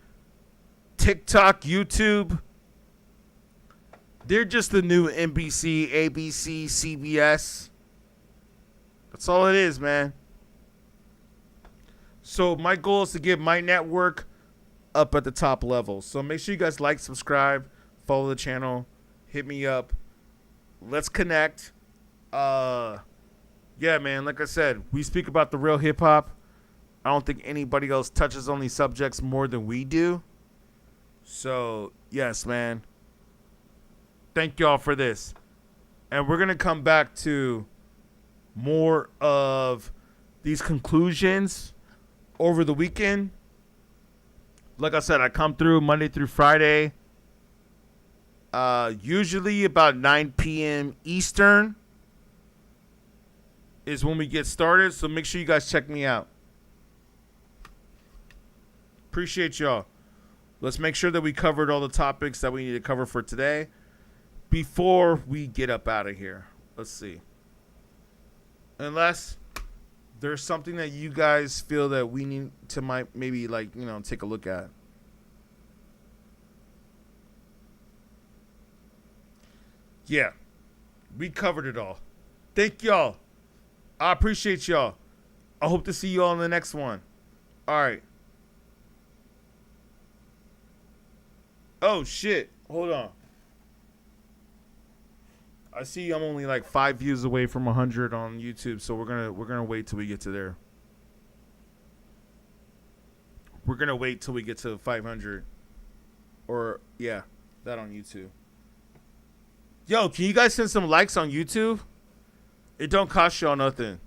[SPEAKER 1] TikTok, YouTube, they're just the new NBC, ABC, CBS. That's all it is, man. So my goal is to get my network up at the top level. So make sure you guys like, subscribe, follow the channel, hit me up. Let's connect. Yeah, man, like I said, we speak about the real hip hop. I don't think anybody else touches on these subjects more than we do. So, yes, man. Thank y'all for this. And we're going to come back to more of these conclusions over the weekend. Like I said, I come through Monday through Friday. Usually about 9 p.m. Eastern is when we get started. So make sure you guys check me out. Appreciate y'all. Let's make sure that we covered all the topics that we need to cover for today before we get up out of here. Let's see. Unless there's something that you guys feel that we need to maybe take a look at. Yeah. We covered it all. Thank y'all. I appreciate y'all. I hope to see you all in the next one. All right. Oh shit! Hold on. I see I'm only like 5 views away from 100 on YouTube, so we're gonna wait till we get to there. We're gonna wait till we get to 500, or yeah, that on YouTube. Yo, can you guys send some likes on YouTube? It don't cost y'all nothing.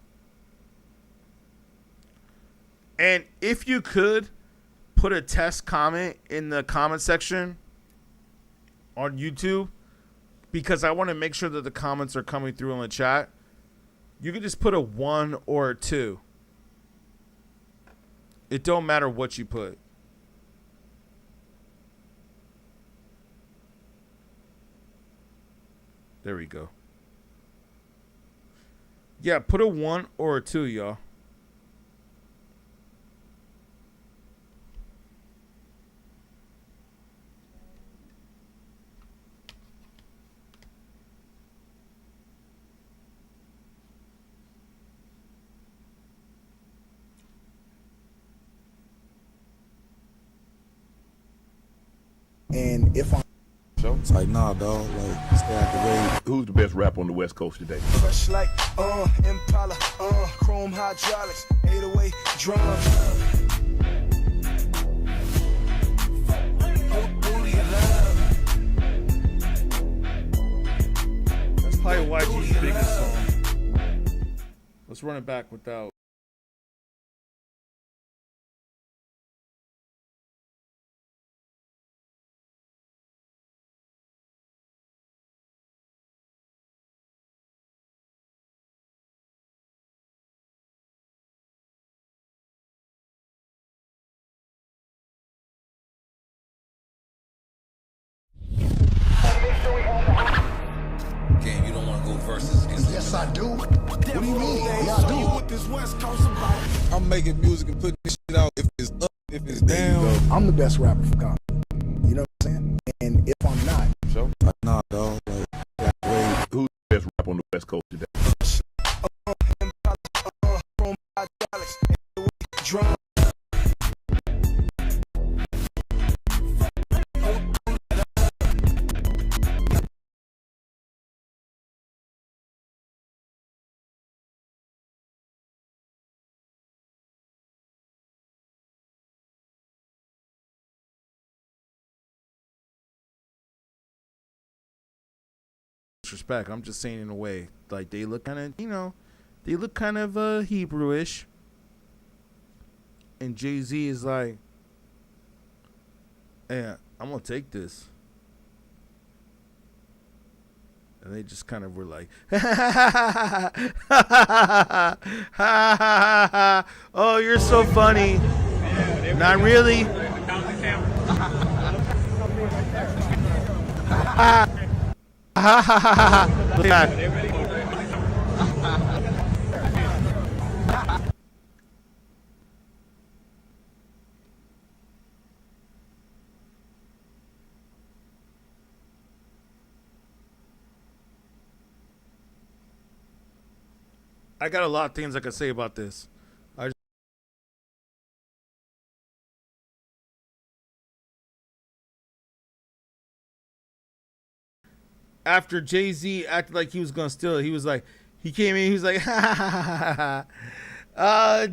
[SPEAKER 1] And if you could put a test comment in the comment section on YouTube, because I want to make sure that the comments are coming through on the chat. You can just put a 1 or a 2. It don't matter what you put. There we go. Yeah, put a 1 or a 2, y'all.
[SPEAKER 5] And if I'm
[SPEAKER 4] It's like, nah, dog, like, stay out the way.
[SPEAKER 7] Who's the best rapper on the West Coast today?
[SPEAKER 3] Fresh like, Impala, chrome hydraulics, 808 drums.
[SPEAKER 1] That's probably YG's biggest song. Let's run it back without.
[SPEAKER 2] Game, you don't want to go versus against
[SPEAKER 5] yes, I do. What do you mean? Yeah, I do.
[SPEAKER 3] What this West Coast about?
[SPEAKER 4] I'm making music and putting this shit out. If it's up, if it's down.
[SPEAKER 5] I'm the best rapper for Compton. You know what I'm saying? And if I'm not,
[SPEAKER 4] Nah, dog, like, stay out the way.
[SPEAKER 7] Who's the best rapper on the West Coast today?
[SPEAKER 1] disrespect. I'm just saying in a way. Like, they look kind of, they look kind of Hebrewish. And Jay-Z is like, hey, I'm going to take this. And they just kind of were like, oh, you're so funny. Not really. I got a lot of things I could say about this. After Jay-Z acted like he was gonna steal it, he was like, he came in, he was like,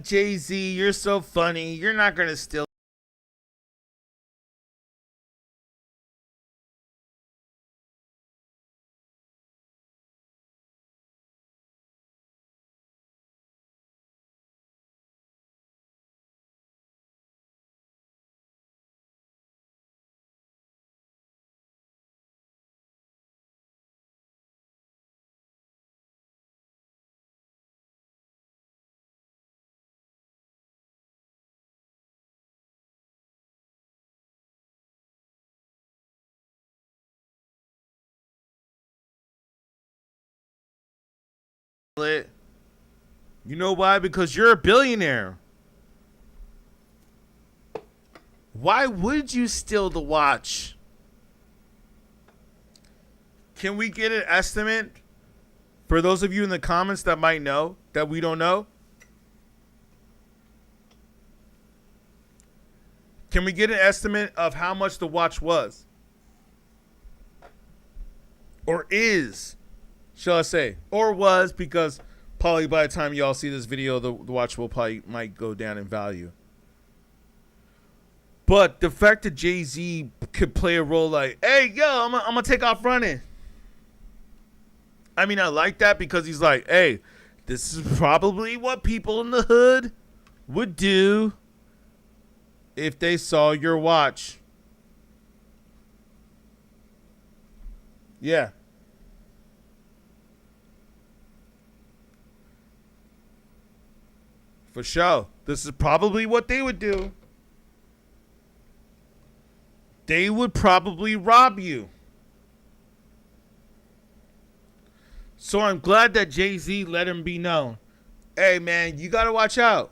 [SPEAKER 1] Jay-Z, you're so funny. You're not gonna steal. It. You know why? Because you're a billionaire. Why would you steal the watch? Can we get an estimate for those of you in the comments that might know, that we don't know? Can we get an estimate of how much the watch was? Or is, shall I say, or was, because probably by the time y'all see this video, the watch will probably might go down in value. But the fact that Jay-Z could play a role like, hey, yo, I'm gonna take off running. I mean, I like that because he's like, hey, this is probably what people in the hood would do if they saw your watch. Yeah. For sure. This is probably what they would do. They would probably rob you. So I'm glad that Jay-Z let him be known. Hey, man, you got to watch out.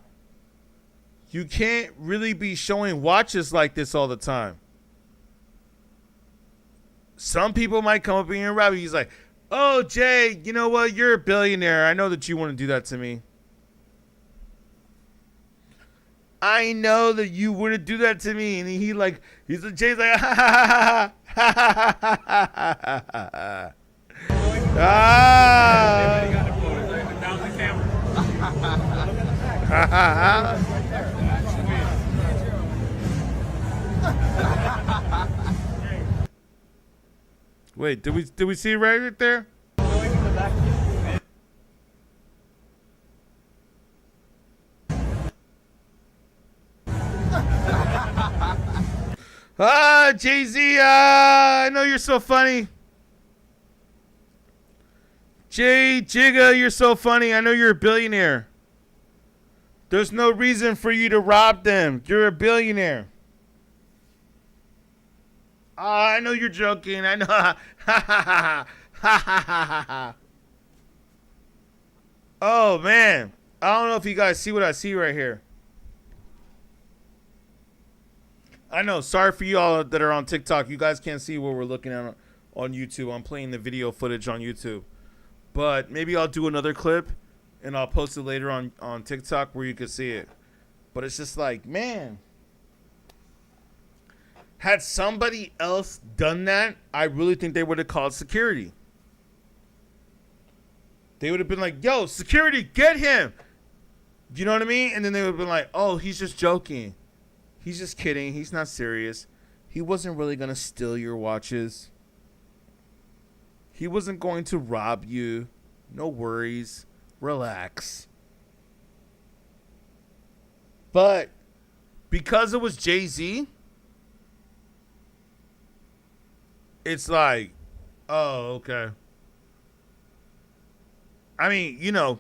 [SPEAKER 1] You can't really be showing watches like this all the time. Some people might come up here and rob you. He's like, oh, Jay, you know what? You're a billionaire. I know that you want to do that to me. I know that you wouldn't do that to me. And he's like, Jay's like, ha ha ha ha ha ha ha ha. Wait, did we see it right there? Jay-Z, I know you're so funny. Jay Jigga, you're so funny. I know you're a billionaire. There's no reason for you to rob them. You're a billionaire. I know you're joking. I know. Ha ha ha ha ha ha. Oh, man. I don't know if you guys see what I see right here. I know. Sorry for you all that are on TikTok. You guys can't see what we're looking at on YouTube. I'm playing the video footage on YouTube. But maybe I'll do another clip and I'll post it later on TikTok where you can see it. But it's just like, man. Had somebody else done that, I really think they would have called security. They would have been like, yo, security, get him. You know what I mean? And then they would have been like, oh, he's just joking. He's just kidding. He's not serious. He wasn't really going to steal your watches. He wasn't going to rob you. No worries. Relax. But because it was Jay-Z, it's like, oh, okay. I mean, you know,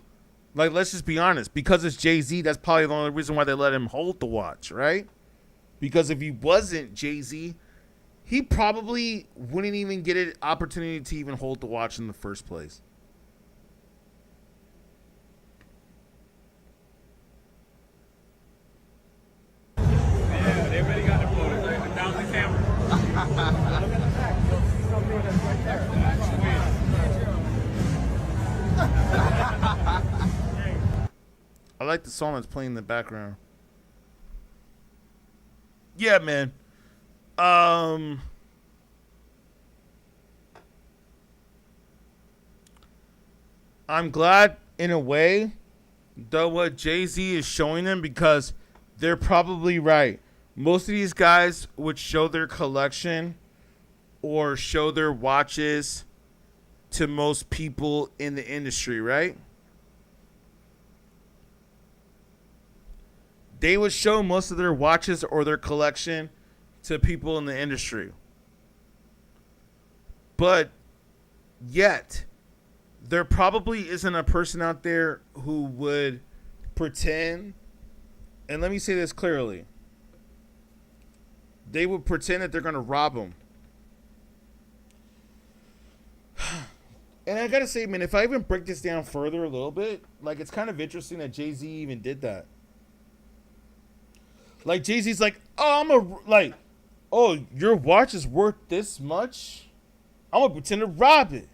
[SPEAKER 1] like, let's just be honest. Because it's Jay-Z, that's probably the only reason why they let him hold the watch, right? Because if he wasn't Jay-Z, he probably wouldn't even get an opportunity to even hold the watch in the first place.
[SPEAKER 11] Yeah, they already got the photo. Down the camera.
[SPEAKER 1] I like the song that's playing in the background. Yeah, man. I'm glad in a way that what Jay-Z is showing them, because they're probably right. Most of these guys would show their collection or show their watches to most people in the industry, right? They would show most of their watches or their collection to people in the industry. But yet, there probably isn't a person out there who would pretend, and let me say this clearly, they would pretend that they're going to rob them. And I got to say, man, if I even break this down further a little bit, like, it's kind of interesting that Jay-Z even did that. Like, Jay-Z's like, oh, your watch is worth this much? I'm going to pretend to rob it.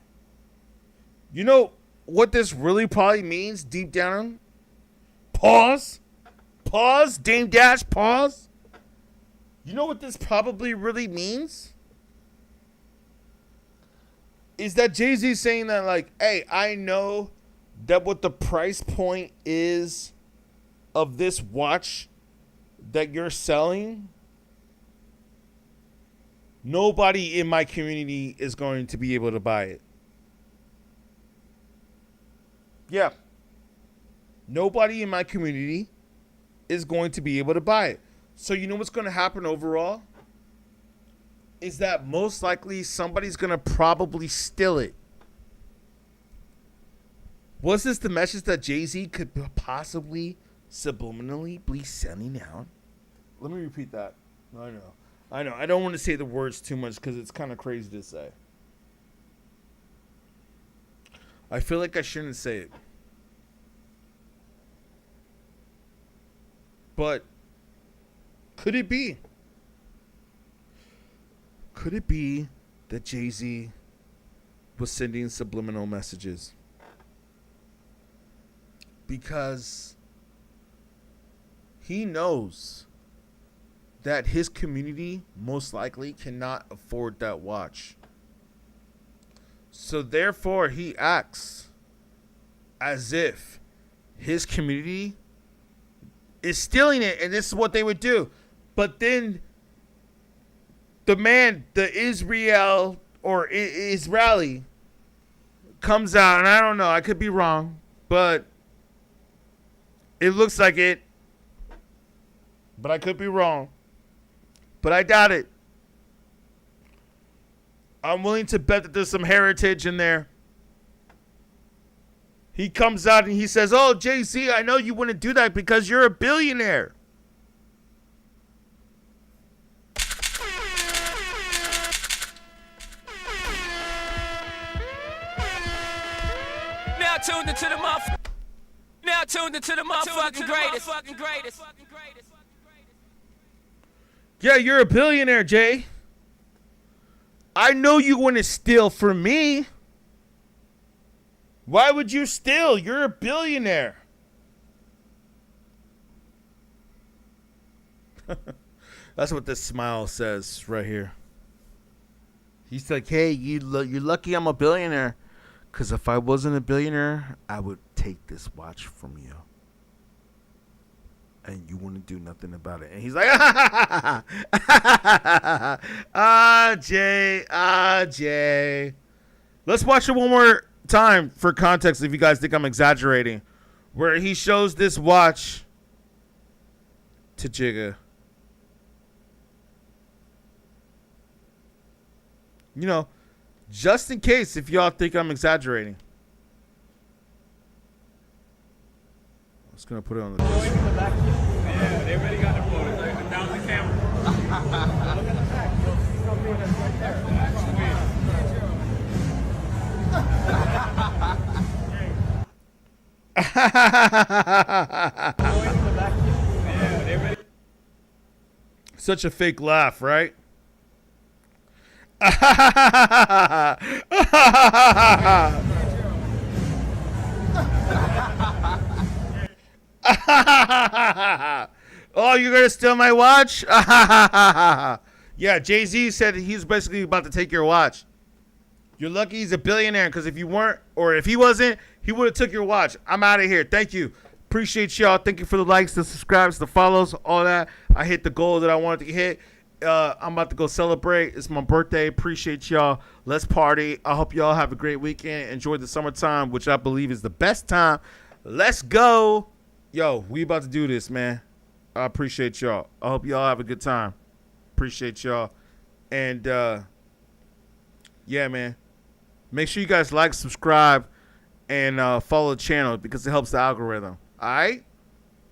[SPEAKER 1] You know what this really probably means deep down? Pause. Dame Dash, pause. You know what this probably really means? Is that Jay-Z saying that, like, hey, I know that what the price point is of this watch that you're selling, nobody in my community is going to be able to buy it. Yeah. Nobody in my community is going to be able to buy it. So you know what's going to happen overall? Is that most likely somebody's going to probably steal it. Was this the message that Jay-Z could possibly subliminally be sending out? Let me repeat that. I know. I don't want to say the words too much because it's kind of crazy to say. I feel like I shouldn't say it. But could it be? Could it be that Jay-Z was sending subliminal messages? Because he knows that his community most likely cannot afford that watch. So therefore, he acts as if his community is stealing it, and this is what they would do. But then the Israeli comes out, and I don't know, I could be wrong, but it looks like it. But I could be wrong. But I doubt it. I'm willing to bet that there's some heritage in there. He comes out and he says, oh, Jay-Z, I know you wouldn't do that because you're a billionaire.
[SPEAKER 6] Now tuned into the motherfucking greatest.
[SPEAKER 1] Yeah, you're a billionaire, Jay. I know you wouldn't steal from me. Why would you steal? You're a billionaire. That's what this smile says right here. He's like, hey, you're lucky I'm a billionaire. Because if I wasn't a billionaire, I would take this watch from you. And you wouldn't do nothing about it. And he's like, Jay. Let's watch it one more time for context if you guys think I'm exaggerating. Where he shows this watch to Jigga. You know, just in case if y'all think I'm exaggerating. I was going to put it on the
[SPEAKER 11] Going in the back. Yeah, they already got the photos. Like, down the camera. Look at the back. He's going to be right there. Going in the back. Yeah, they already.
[SPEAKER 1] Such a fake laugh, right? Oh, you're gonna steal my watch? Yeah, Jay-Z said he's basically about to take your watch. You're lucky he's a billionaire, because if you weren't, or if he wasn't, he would have took your watch. I'm out of here. Thank you. Appreciate y'all. Thank you for the likes, the subscribes, the follows, all that. I hit the goal that I wanted to hit. I'm about to go celebrate. It's my birthday. Appreciate y'all. Let's party. I hope y'all have a great weekend. Enjoy the summertime, which I believe is the best time. Let's go. Yo, we about to do this, man. I appreciate y'all. I hope y'all have a good time. Appreciate y'all. And, yeah, man. Make sure you guys like, subscribe, and follow the channel because it helps the algorithm. All right?